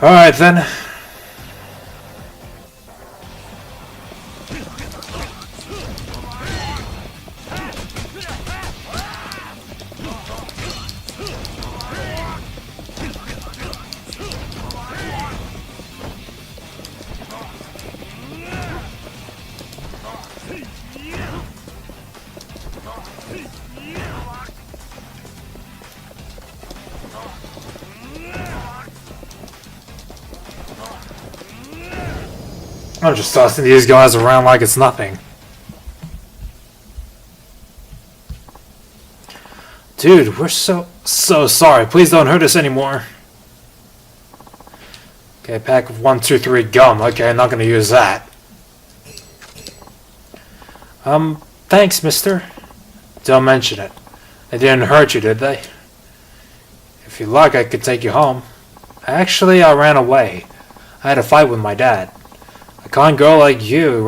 Alright then. I'm just tossing these guys around like it's nothing. Dude, we're so... So sorry. Please don't hurt us anymore. Okay, pack of 1, 2, 3 gum. Okay, I'm not gonna use that. Thanks, mister. Don't mention it. They didn't hurt you, did they? If you like, I could take you home. Actually, I ran away. I had a fight with my dad. A kind girl like you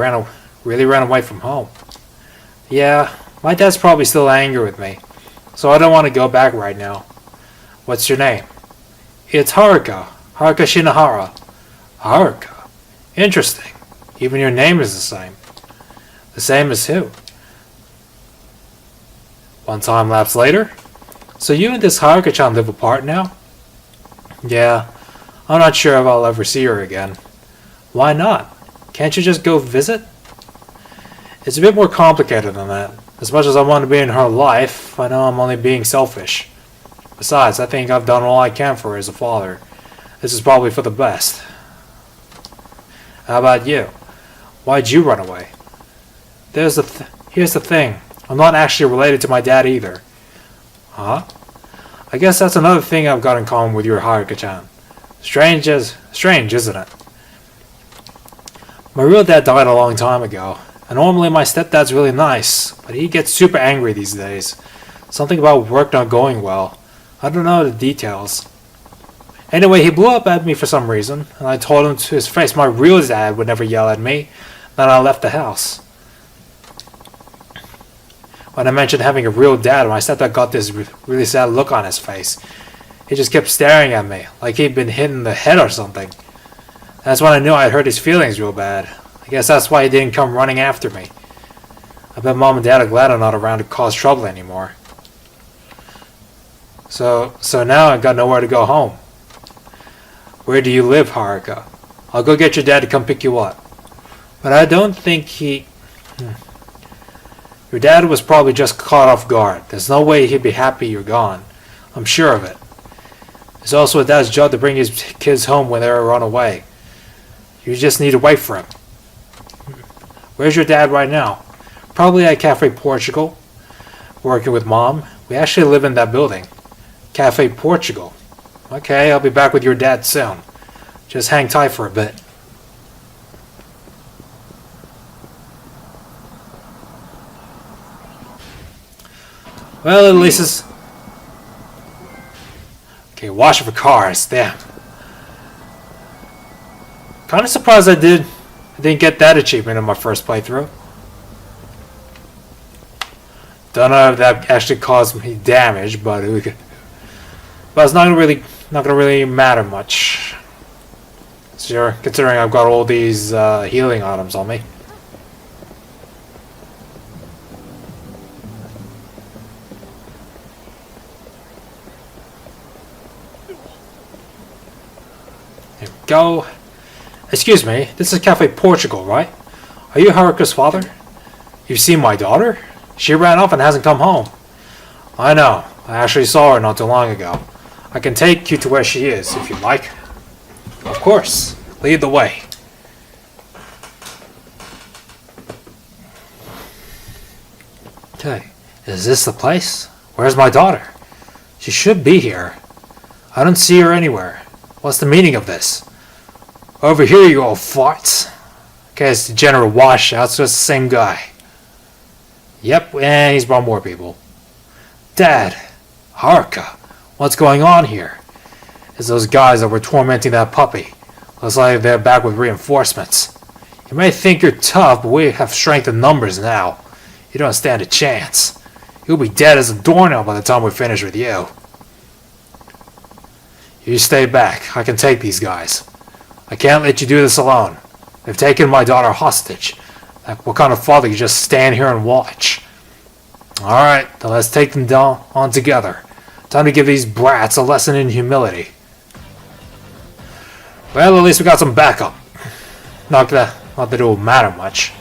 really ran away from home. Yeah, my dad's probably still angry with me, so I don't want to go back right now. What's your name? It's Haruka. Haruka Shinohara. Haruka? Interesting. Even your name is the same. The same as who? One time lapse later? So you and this Haruka-chan live apart now? Yeah. I'm not sure if I'll ever see her again. Why not? Can't you just go visit? It's a bit more complicated than that. As much as I want to be in her life, I know I'm only being selfish. Besides, I think I've done all I can for her as a father. This is probably for the best. How about you? Why'd you run away? Here's the thing. I'm not actually related to my dad either. Huh? I guess that's another thing I've got in common with your Haruka-chan. Strange, isn't it? My real dad died a long time ago, and normally my stepdad's really nice, but he gets super angry these days. Something about work not going well. I don't know the details. Anyway, he blew up at me for some reason, and I told him to his face my real dad would never yell at me. Then I left the house. When I mentioned having a real dad, my stepdad got this really sad look on his face. He just kept staring at me, like he'd been hit in the head or something. That's when I knew I'd hurt his feelings real bad. I guess that's why he didn't come running after me. I bet Mom and Dad are glad I'm not around to cause trouble anymore. So now I've got nowhere to go home. Where do you live, Haruka? I'll go get your dad to come pick you up. But I don't think he... Your dad was probably just caught off guard. There's no way he'd be happy you're gone. I'm sure of it. It's also a dad's job to bring his kids home when they're run away. You just need to wait for him. Where's your dad right now? Probably at Cafe Portugal. Working with Mom. We actually live in that building. Cafe Portugal. Okay, I'll be back with your dad soon. Just hang tight for a bit. Well, at least it's... Okay, wash for cars. Damn. Kind of surprised I didn't get that achievement in my first playthrough. Don't know if that actually caused me damage, but it's not gonna really matter much. Sure, considering I've got all these healing items on me. There we go. Excuse me, this is Cafe Portugal, right? Are you Haruka's father? You've seen my daughter? She ran off and hasn't come home. I know. I actually saw her not too long ago. I can take you to where she is, if you like. Of course. Lead the way. Okay. Is this the place? Where's my daughter? She should be here. I don't see her anywhere. What's the meaning of this? Over here, you old farts. Okay, it's the general washout, so it's the same guy. Yep, and he's brought more people. Dad! Haruka! What's going on here? It's those guys that were tormenting that puppy. Looks like they're back with reinforcements. You may think you're tough, but we have strength in numbers now. You don't stand a chance. You'll be dead as a doornail by the time we're finished with you. You stay back. I can take these guys. I can't let you do this alone. They've taken my daughter hostage. Like, what kind of father can just stand here and watch? Alright, then let's take them down on together. Time to give these brats a lesson in humility. Well, at least we got some backup. Not that it will matter much.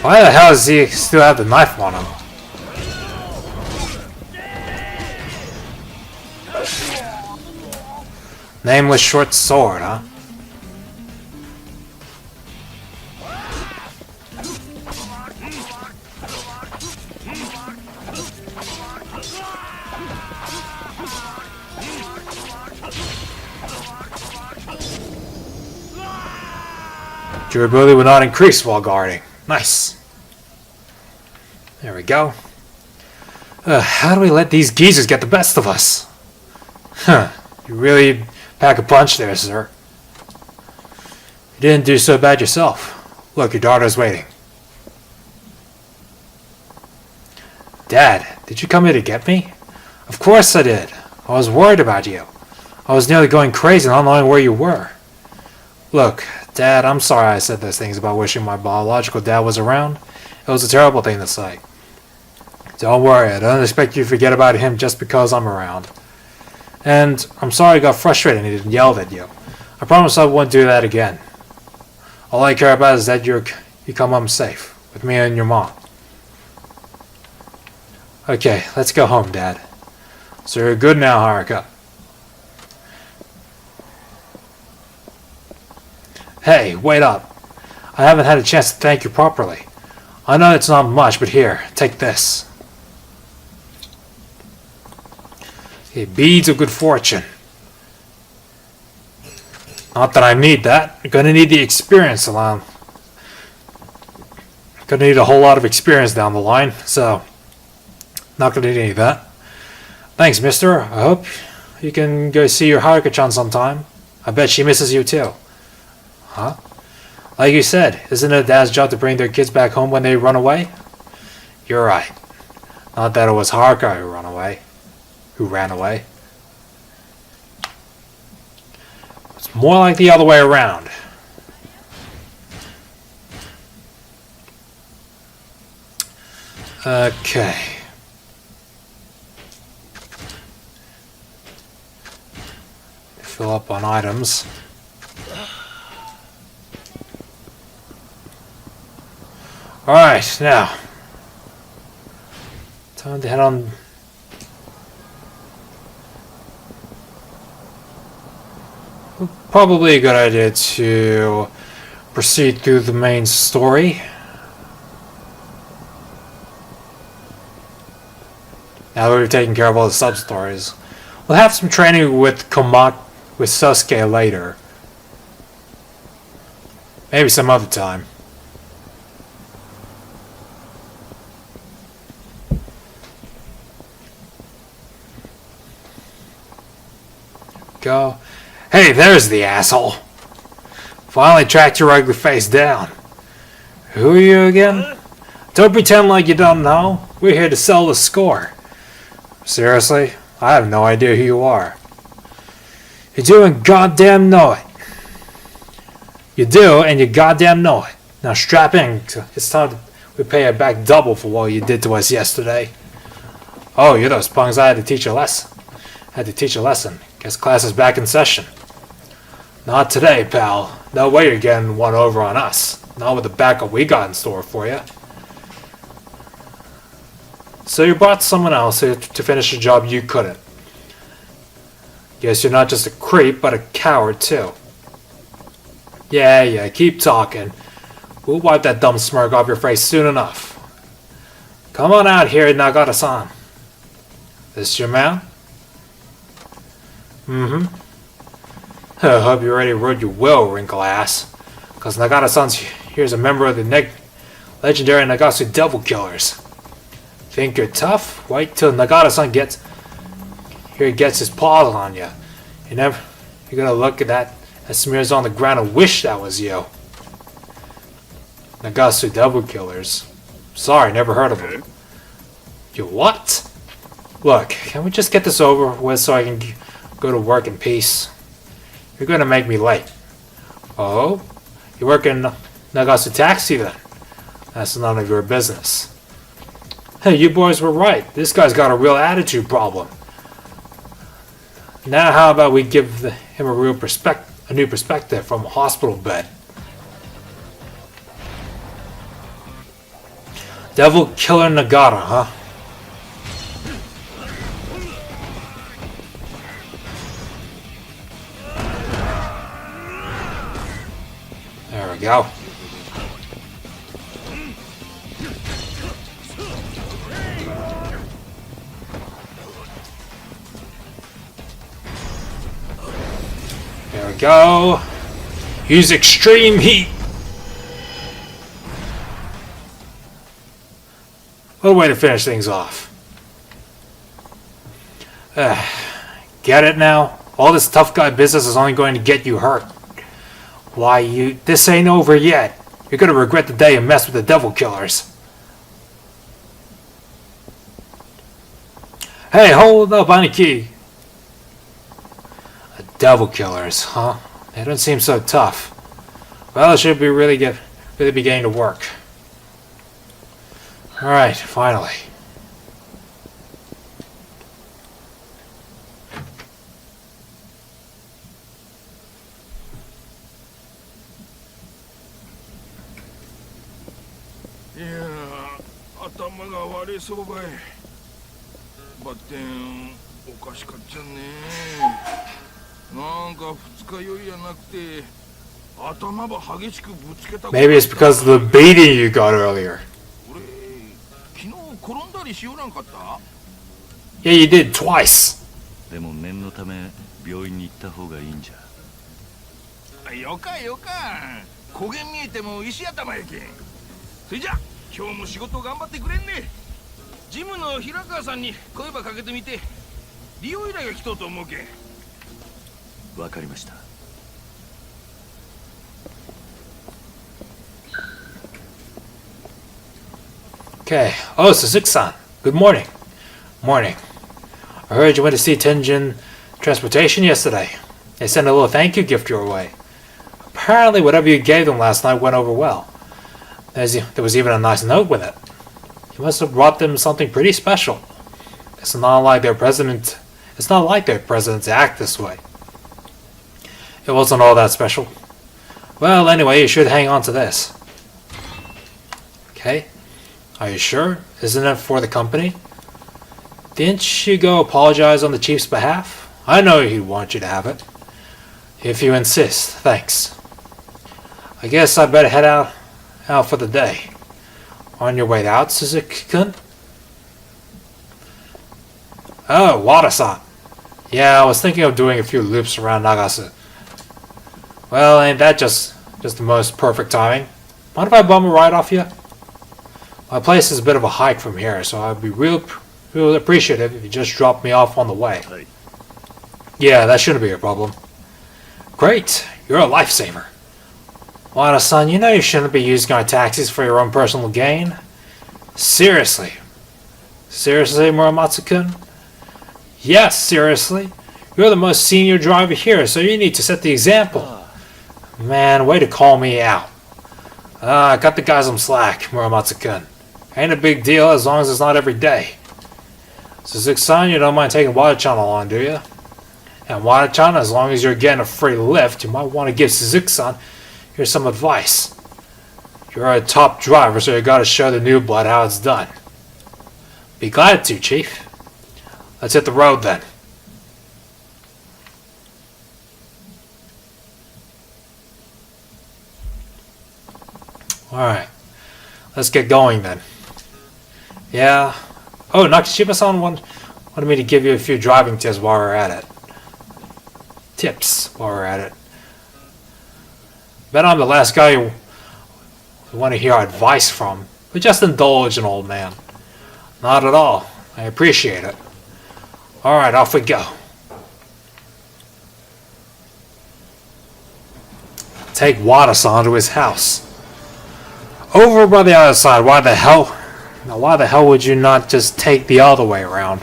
Why the hell does he still have the knife on him? Nameless short sword, huh? Durability will not increase while guarding. Nice. There we go. How do we let these geezers get the best of us? Huh. You really pack a punch there, sir. You didn't do so bad yourself. Look, your daughter's waiting. Dad, did you come here to get me? Of course I did. I was worried about you. I was nearly going crazy not knowing where you were. Look, Dad, I'm sorry I said those things about wishing my biological dad was around. It was a terrible thing to say. Don't worry, I don't expect you to forget about him just because I'm around. And I'm sorry I got frustrated and yelled at you. I promise I won't do that again. All I care about is that you come home safe, with me and your mom. Okay, let's go home, Dad. So you're good now, Haruka. Hey, wait up. I haven't had a chance to thank you properly. I know it's not much, but here, take this. Okay, beads of good fortune. Not that I need that. I'm gonna need the experience alone. Gonna need a whole lot of experience down the line, so not gonna need any of that. Thanks, mister. I hope you can go see your Haruka-chan sometime. I bet she misses you too. Huh? Like you said, isn't it a dad's job to bring their kids back home when they run away? You're right. Not that it was Haruka who ran away. It's more like the other way around. Okay. Fill up on items. Alright, now. Time to head on. Probably a good idea to proceed through the main story. Now that we've taken care of all the sub-stories. We'll have some training with Sosuke later. Maybe some other time. Go. Hey, there's the asshole. Finally tracked your ugly face down. Who are you again? Don't pretend like you don't know. We're here to settle the score. Seriously? I have no idea who you are. You do and goddamn know it. You do and you goddamn know it. Now strap in. It's time we pay it back double for what you did to us yesterday. Oh, you're those punks I had to teach a lesson. Guess class is back in session. Not today, pal. No way you're getting one over on us. Not with the backup we got in store for you. So you brought someone else to finish a job you couldn't. Guess you're not just a creep, but a coward too. Yeah, keep talking. We'll wipe that dumb smirk off your face soon enough. Come on out here, Nagata-san. This your man? Mm-hmm. I hope you already wrote your will, wrinkle ass. Cause Nagata-san's here's a member of the legendary Nagasu Devil Killers. Think you're tough? Wait till Nagata-san gets his paws on you. You're gonna look at that smears on the ground and wish that was you. Nagasu Devil Killers. Sorry, never heard of them. You what? Look, can we just get this over with so I can go to work in peace? You're gonna make me late. Oh? You work in Nagasu Taxi then? That's none of your business. Hey, you boys were right. This guy's got a real attitude problem. Now how about we give him a new perspective from a hospital bed? Devil Killer Nagata, huh? There we go. There we go. Use extreme heat. What a way to finish things off. Get it now? All this tough guy business is only going to get you hurt. Why, this ain't over yet. You're gonna regret the day you messed with the devil killers. Hey, hold up, Aniki. The devil killers, huh? They don't seem so tough. Well, it should be really beginning to work. Alright, finally. Yeah, 頭が割れそうばい。バッテンおかしかっちゃね。なんか二日酔いやなくて頭ば激しくぶつけた。Maybe it's because of the beating you got earlier. 俺昨日転んだりしようなんかった？ Yeah, you did twice. でも念のため病院に行った方がいいんじゃ。よかよか。焦げ見えても石頭やけん。それじゃ今日も仕事頑張ってくれんね。ジムの平川さんに声ばかけてみて利用依頼が来とうと思うけん。わかりました。Okay. Oh, Suzuki-san. Good morning. Morning. I heard you went to see Tenjin Transportation yesterday. They sent a little thank you gift your way. Apparently, whatever you gave them last night went over well. There was even a nice note with it. You must have brought them something pretty special. It's not like their president to act this way. It wasn't all that special. Well, anyway, you should hang on to this. Okay. Are you sure? Isn't it for the company? Didn't you go apologize on the chief's behalf? I know he'd want you to have it. If you insist, thanks. I guess I'd better head out for the day. On your way out, Suzuki-kun? Oh, Wada-san. Yeah, I was thinking of doing a few loops around Nagase. Well, ain't that just the most perfect timing? Mind if I bum a ride off you? My place is a bit of a hike from here, so I'd be real appreciative if you just dropped me off on the way. Hey. Yeah, that shouldn't be a problem. Great, you're a lifesaver. Wada-san, you know you shouldn't be using our taxis for your own personal gain. Seriously. Seriously, Muramatsu-kun? Yes, seriously. You're the most senior driver here, so you need to set the example. Man, way to call me out. Cut the guy some slack, Muramatsu-kun. Ain't a big deal as long as it's not every day. Suzuki-san, you don't mind taking Wada-chan along, do you? And Wada-chan, as long as you're getting a free lift, you might want to give Suzuki-san here's some advice. You're a top driver, so you gotta show the new blood how it's done. Be glad to, Chief. Let's hit the road then. Alright. Let's get going then. Yeah. Oh, Nakashima-san wanted me to give you a few driving tips while we're at it. Bet I'm the last guy you want to hear advice from, but just indulge an old man. Not at all. I appreciate it. Alright, off we go. Take Wada-san to his house. Over by the other side, why the hell would you not just take the other way around?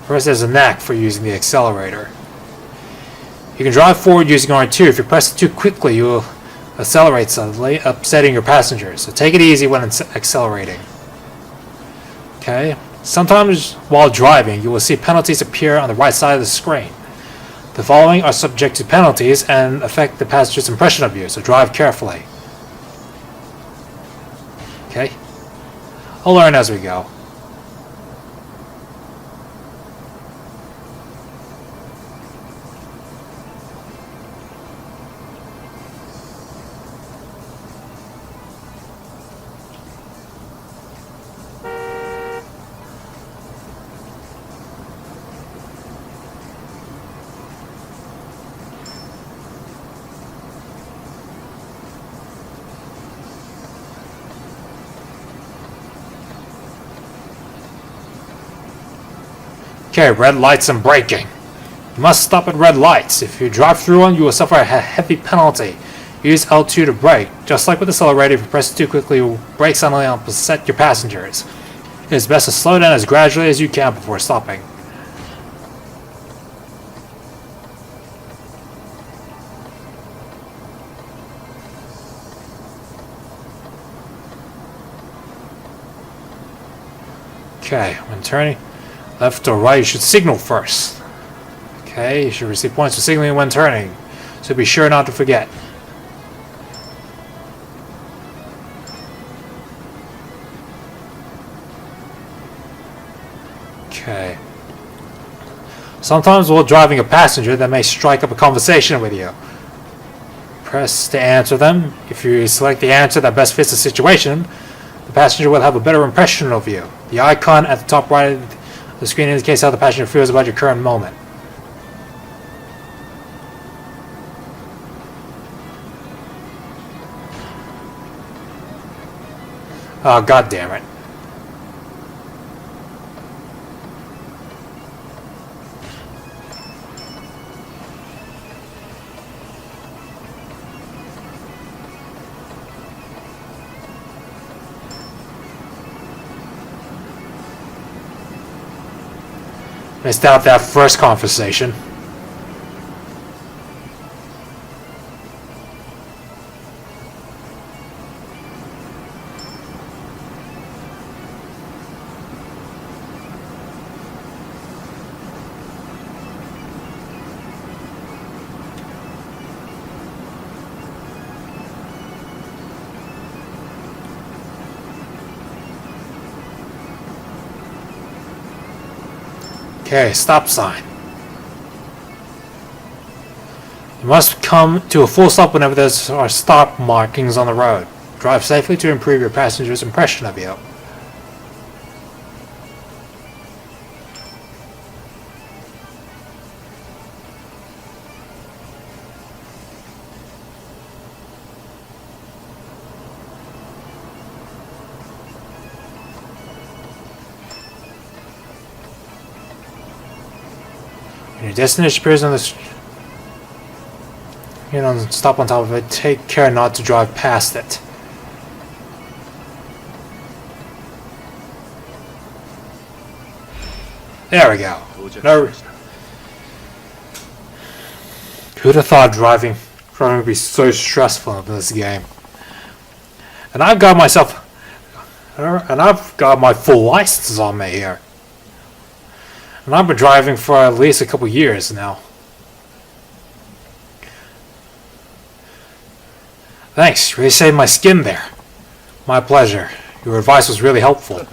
First, there's a knack for using the accelerator. You can drive forward using R2. If you press it too quickly, you will accelerate suddenly, upsetting your passengers. So take it easy when accelerating. Okay? Sometimes while driving, you will see penalties appear on the right side of the screen. The following are subject to penalties and affect the passenger's impression of you, so drive carefully. Okay. I'll learn as we go. Okay, red lights and braking. You must stop at red lights. If you drive through one, you will suffer a heavy penalty. Use L2 to brake. Just like with the accelerator, if you press it too quickly, you will brake suddenly and upset your passengers. It is best to slow down as gradually as you can before stopping. Okay, when turning left or right, you should signal first. Okay, you should receive points for signaling when turning, so be sure not to forget. Okay. Sometimes while driving a passenger, they may strike up a conversation with you. Press to answer them. If you select the answer that best fits the situation, the passenger will have a better impression of you. The icon at the top right of the screen indicates how the passenger feels about your current moment. Oh, god damn it. Missed out that first conversation. Okay, stop sign. You must come to a full stop whenever there are stop markings on the road. Drive safely to improve your passenger's impression of you. When your destination appears on the stop on top of it, take care not to drive past it. There we go. No. Who'd have thought driving would be so stressful in this game? And I've got my full license on me here. And I've been driving for at least a couple years now. Thanks, you really saved my skin there. My pleasure. Your advice was really helpful.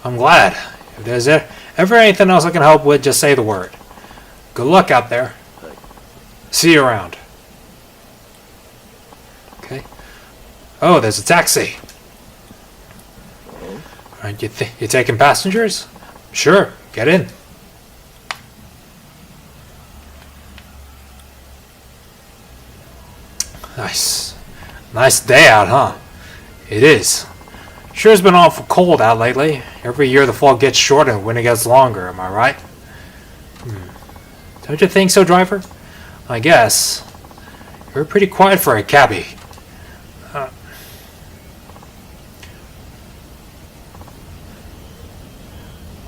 I'm glad. If there's ever anything else I can help with, just say the word. Good luck out there. See you around. Okay. Oh, there's a taxi. Alright, you taking passengers? Sure, get in. Nice. Nice day out, huh? It is. Sure has been awful cold out lately. Every year the fall gets shorter and the winter gets longer, am I right? Don't you think so, driver? I guess. You're pretty quiet for a cabbie.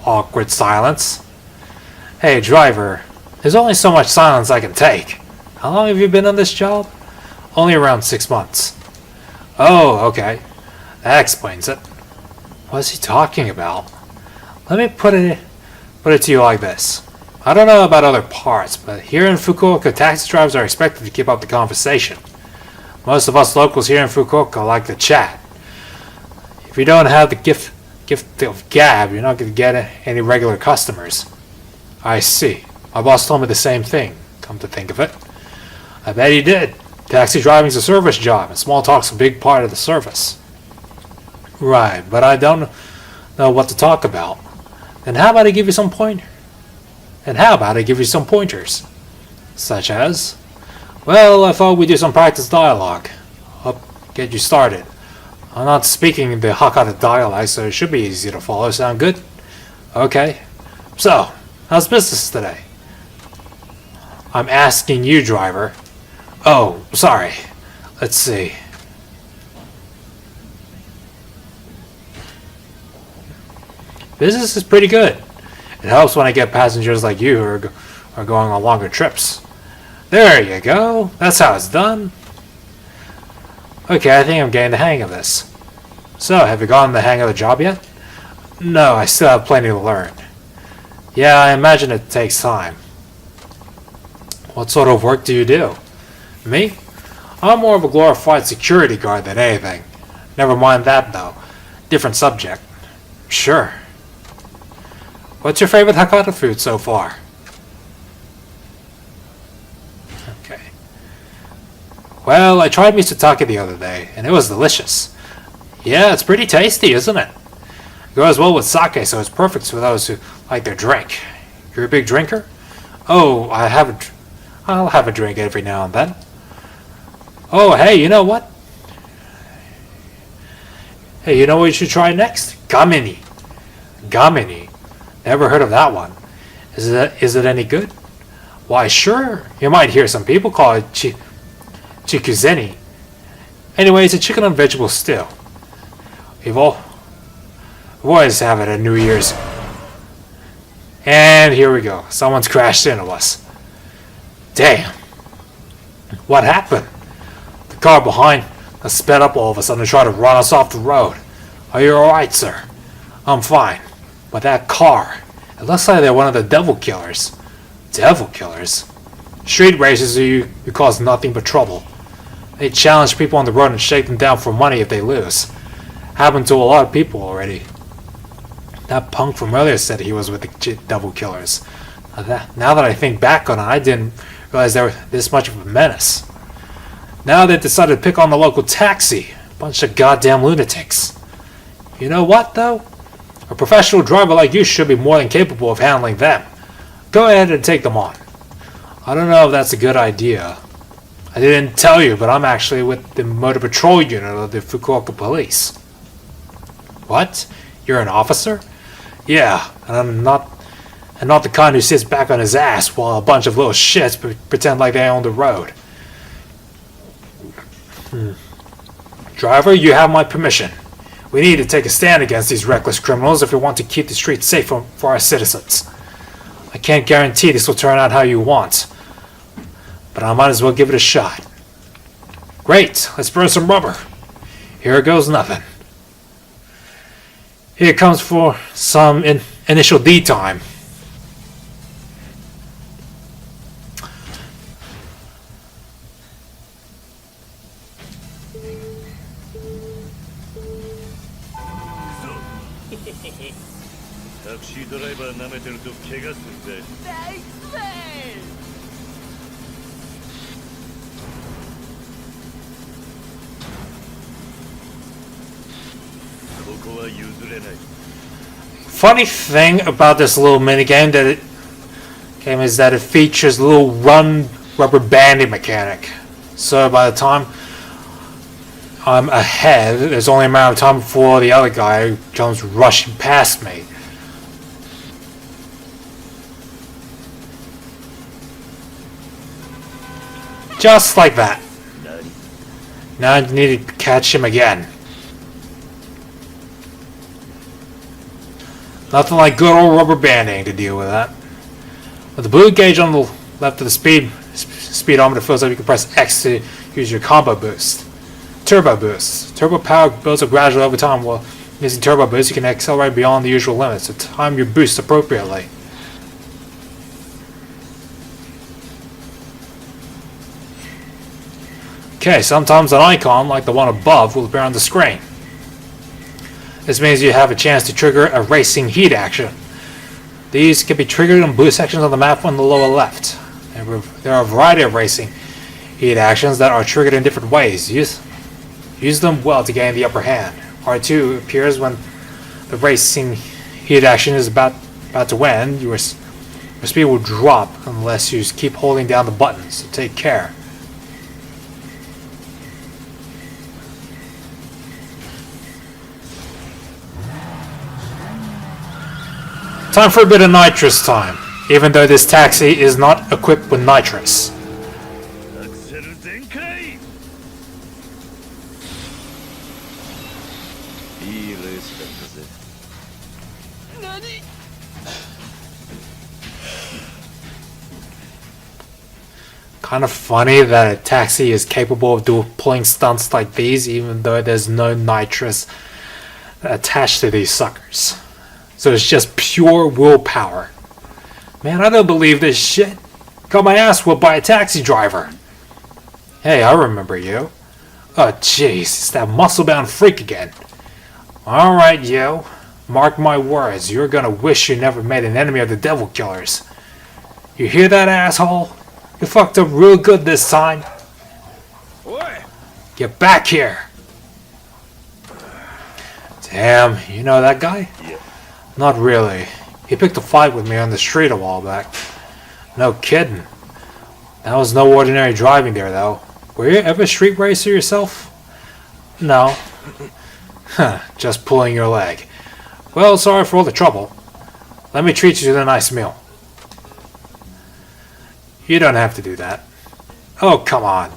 Awkward silence. Hey, driver. There's only so much silence I can take. How long have you been on this job? Only around 6 months. Oh, okay. That explains it. What is he talking about? Let me put it to you like this. I don't know about other parts, but here in Fukuoka, taxi drivers are expected to keep up the conversation. Most of us locals here in Fukuoka like to chat. If you don't have the gift of gab, you're not going to get any regular customers. I see. My boss told me the same thing, come to think of it. I bet he did. Taxi driving's a service job, and small talk's a big part of the service. Right, but I don't know what to talk about. Then how about I give you some pointers? Such as? Well, I thought we'd do some practice dialogue. I'll get you started. I'm not speaking the Hakata dialect, so it should be easy to follow. Sound good? Okay. So, how's business today? I'm asking you, driver. Oh, sorry. Let's see. Business is pretty good. It helps when I get passengers like you who are going on longer trips. There you go. That's how it's done. Okay, I think I'm getting the hang of this. So, have you gotten the hang of the job yet? No, I still have plenty to learn. Yeah, I imagine it takes time. What sort of work do you do? Me? I'm more of a glorified security guard than anything. Never mind that, though. Different subject. Sure. What's your favorite Hakata food so far? Okay. Well, I tried misutake the other day, and it was delicious. Yeah, it's pretty tasty, isn't it? It goes well with sake, so it's perfect for those who like their drink. You're a big drinker? Oh, I'll have a drink every now and then. Oh, hey, you know what? Hey, you know what you should try next? Gamini. Gamini. Never heard of that one. Is it any good? Why, sure. You might hear some people call it chikuzeni. Anyway, it's a chicken and vegetable stew. We've always have it at New Year's. And here we go. Someone's crashed into us. Damn. What happened? The car behind us sped up all of a sudden and tried to run us off the road. Are you alright, sir? I'm fine. But that car, it looks like they're one of the devil killers. Devil killers? Street racers who cause nothing but trouble. They challenge people on the road and shake them down for money if they lose. Happened to a lot of people already. That punk from earlier said he was with the devil killers. Now that I think back on it, I didn't realize they were this much of a menace. Now they've decided to pick on the local taxi. Bunch of goddamn lunatics. You know what, though? A professional driver like you should be more than capable of handling them. Go ahead and take them on. I don't know if that's a good idea. I didn't tell you, but I'm actually with the Motor Patrol Unit of the Fukuoka Police. What? You're an officer? Yeah, and I'm not the kind who sits back on his ass while a bunch of little shits pretend like they own the road. Driver, you have my permission. We need to take a stand against these reckless criminals if we want to keep the streets safe for our citizens. I can't guarantee this will turn out how you want, but I might as well give it a shot. Great, let's burn some rubber. Here goes nothing. Here comes for some initial D time. Funny thing about this little minigame is that it features a little run rubber banding mechanic. So by the time I'm ahead, there's only a matter of time before the other guy comes rushing past me. Just like that. Now I need to catch him again. Nothing like good old rubber banding to deal with that. With the blue gauge on the left of the speedometer fills up, you can press X to use your combo boost. Turbo boost. Turbo power builds up gradually over time. While using turbo boost, you can accelerate beyond the usual limits, so time your boost appropriately. Okay, sometimes an icon like the one above will appear on the screen. This means you have a chance to trigger a racing heat action. These can be triggered in blue sections of the map on the lower left. There are a variety of racing heat actions that are triggered in different ways. Use them well to gain the upper hand. R2 appears when the racing heat action is about to end. Your speed will drop unless you keep holding down the buttons, so take care. Time for a bit of nitrous time, even though this taxi is not equipped with nitrous. アクセル全開。いいレースだったぜ。何？ Kind of funny that a taxi is capable of pulling stunts like these, even though there's no nitrous attached to these suckers. So it's just pure willpower. Man, I don't believe this shit. Got my ass whooped by a taxi driver. Hey, I remember you. Oh, jeez, it's that muscle-bound freak again. Alright, yo. Mark my words, you're gonna wish you never made an enemy of the devil killers. You hear that, asshole? You fucked up real good this time. Oi! Get back here. Damn, you know that guy? Yeah. Not really. He picked a fight with me on the street a while back. No kidding. That was no ordinary driving there, though. Were you ever a street racer yourself? No. Just pulling your leg. Well, sorry for all the trouble. Let me treat you to a nice meal. You don't have to do that. Oh, come on.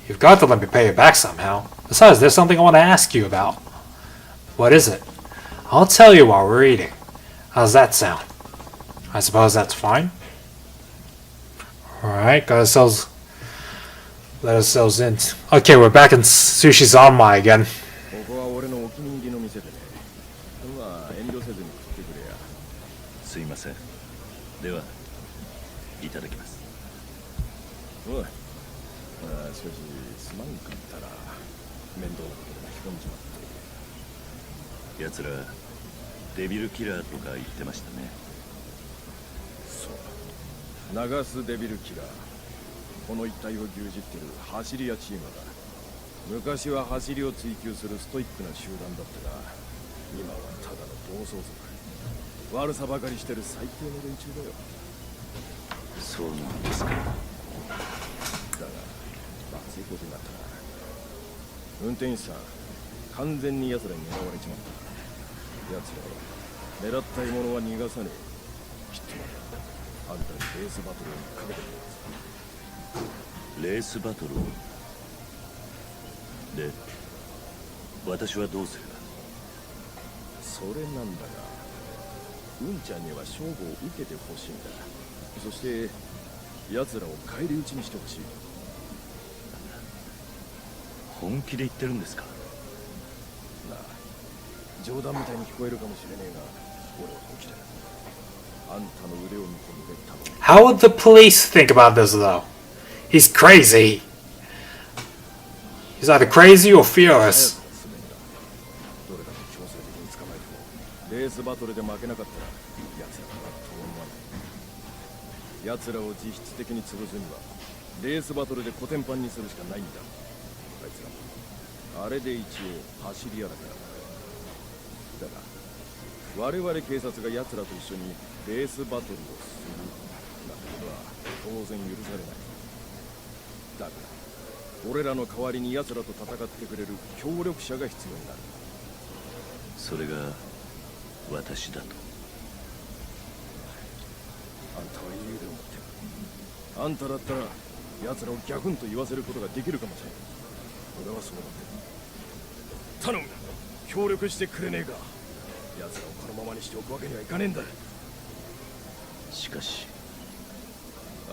You've got to let me pay you back somehow. Besides, there's something I want to ask you about. What is it? I'll tell you while we're eating. How's that sound? I suppose that's fine. Alright, let ourselves in. Okay, we're back in Sushi Zanmai again. ここは俺のお気に入りの店でね。まあ遠慮せずに食ってくれや。すいません。では、いただきます。おい。しかしすまんかったら面倒なことで巻き込んじまって。奴らデビルキラーとか言ってましたね。そう流すデビルキラー、この一帯を牛耳ってる走り屋チームだ。昔は走りを追求するストイックな集団だったが、今はただの暴走族、悪さばかりしてる最低の連中だよ。そうなんですか。だがまずいことになったな。運転手さん完全に奴らに狙われちまった。奴らは狙った獲物は逃がさねえ。きっとあんたにレースバトルをかけてる。レースバトルを。で、私はどうすれば。それなんだが、うんちゃんには勝負を受けてほしいんだ。そして奴らを返り討ちにしてほしい。本気で言ってるんですか。なあ、冗談みたいに聞こえるかもしれねえが、俺は本気だ。あんたの腕を見込んで頼む。 How would the police think about this, though? He's crazy. He's either crazy or fearless. どれだけ強制的に捕まえてもレースバトルで負けなかったら奴らからと思わない。奴らを実質的に潰すにはレースバトルでコテンパンにするしかないんだ。あいつらもあれで一応走り屋だからだ。だが我々警察が奴らと一緒にレースバトルをするなんてことは当然許されない。だから俺らの代わりに奴らと戦ってくれる協力者が必要になる。それが私だと。あんたはいい腕を持ってる。あんただったら奴らをギャフンと言わせることができるかもしれない。俺はそう思ってる。頼む、協力してくれねえか。奴らをこのままにしておくわけにはいかねえんだ。しかし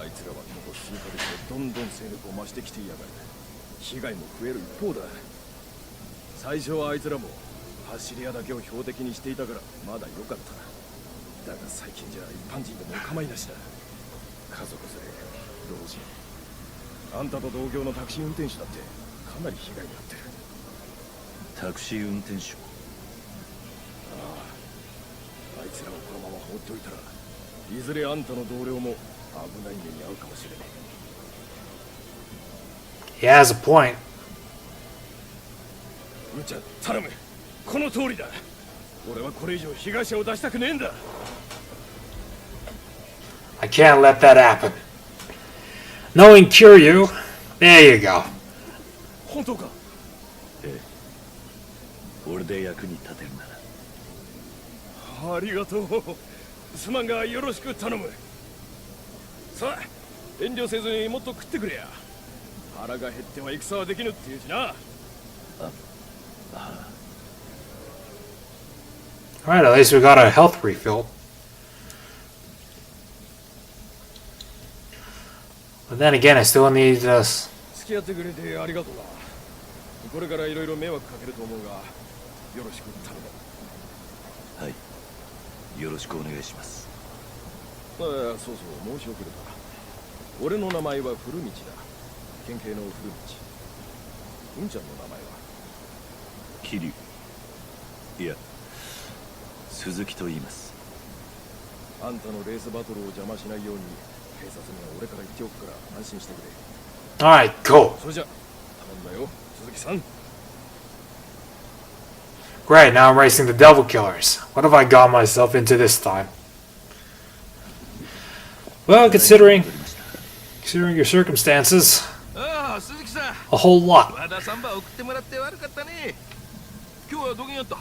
あいつらはここ数ヶ月でどんどん勢力を増してきていやがる。被害も増える一方だ。最初はあいつらも走り屋だけを標的にしていたからまだ良かった。だが最近じゃ一般人でもお構いなしだ。家族連れ、老人、あんたと同業のタクシー運転手だってかなり被害に遭ってる。タクシー運転手。あいつらをこのまま放っておいたらいずれあんたの同僚も危ない目に遭うかもしれない。 He has a point. むちゃん頼む、この通りだ。俺はこれ以上被害者を出したくねえんだ。 I can't let that happen. Knowing Kiryu, there you go. 本当か？ええ、俺で役に立てるなら。ありがとう。すまんがよろしく頼む。さあ遠慮せずにもっと食ってくれや。腹が減っては戦はできぬっていうしな。Alright, at least we got a health refill. But then again, I still need this. 付き合ってくれてありがとうな。これからいろいろ迷惑かけると思うが、よろしく頼む。はい、よろしくお願いします。そうそう、申し遅れた。俺の名前は古道だ。県警の古道。うんちゃんの名前は？桐生。いや、鈴木と言います。あんたのレースバトルを邪魔しないように警察には俺から言っておくから安心してくれ。 Alright, cool. それじゃ頼んだよ、鈴木さん。 Great, now I'm racing the Devil Killers. What have I got myself into this time? Well, considering your circumstances, ああ、鈴木さん。 a whole lot. 和田サンバ送ってもらって悪かったね。今日はどこにあった？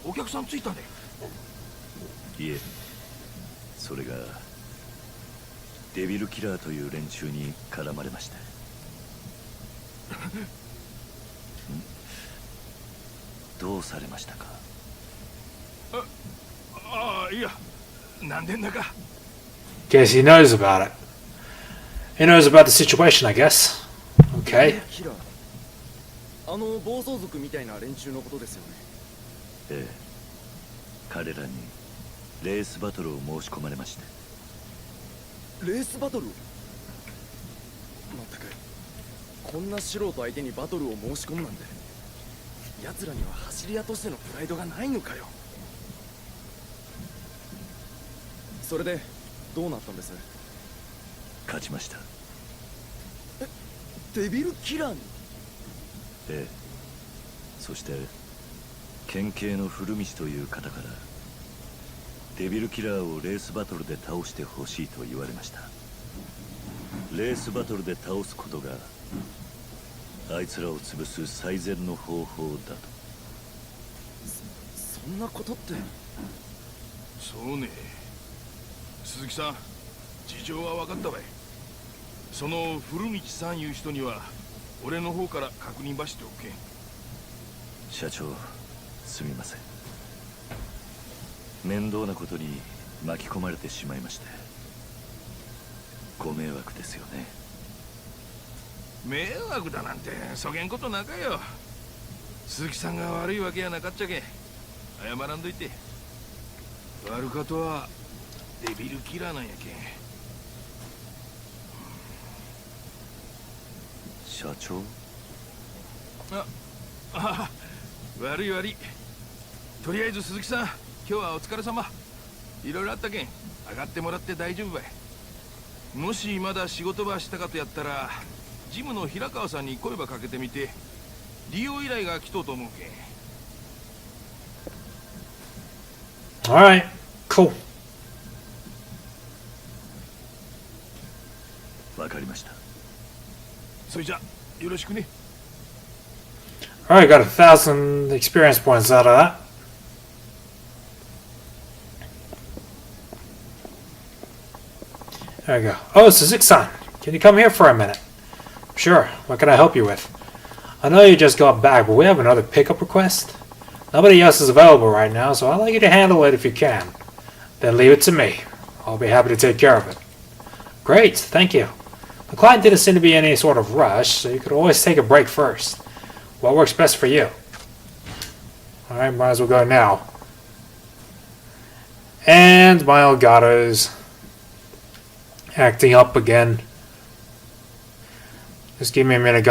お客さん着いたね。いえ、それがデビルキラーという連中に絡まれました。どうされましたか？ああ、いや、なんでんだか。 Guess he knows about it. He knows about the situation, I guess. Okay. キラー、あの暴走族みたいな連中のことですよね。ええ、彼らにレースバトルを申し込まれまして。レースバトルを？まったく、こんな素人相手にバトルを申し込むなんて、奴らには走り屋としてのプライドがないのかよ。それでどうなったんです？勝ちました。デビルキラーに？ええ、そして県警の古道という方からデビルキラーをレースバトルで倒してほしいと言われました。レースバトルで倒すことがあいつらを潰す最善の方法だと。そんなことって。そうね。鈴木さん、事情は分かったわい。その古道さんいう人には俺の方から確認ばしておけ。社長、すみません。面倒なことに巻き込まれてしまいまして。ご迷惑ですよね。迷惑だなんてそげんことなかよ。鈴木さんが悪いわけやなかっちゃけ。謝らんといて。悪かとはデビルキラーなんやけん。社長？悪い悪い。とりあえず鈴木さん、今日はお疲れ様。いろいろあったけん上がってもらって大丈夫ばい。もしまだ仕事ばしたかとやったらジムの平川さんに声ばかけてみて、利用依頼が来とうと思うけん。 Alright, cool. わかりました。それじゃよろしくね。 Alright, got 1,000 experience points out of that. There we go. Oh, Suzuki-san, can you come here for a minute? Sure, what can I help you with? I know you just got back, but we have another pickup request. Nobody else is available right now, so I'd like you to handle it if you can. Then leave it to me. I'll be happy to take care of it. Great, thank you. The client didn't seem to be in any sort of rush, so you could always take a break first. What works best for you? Alright, might as well go now. And my Elgato's acting up again. Just give me a minute,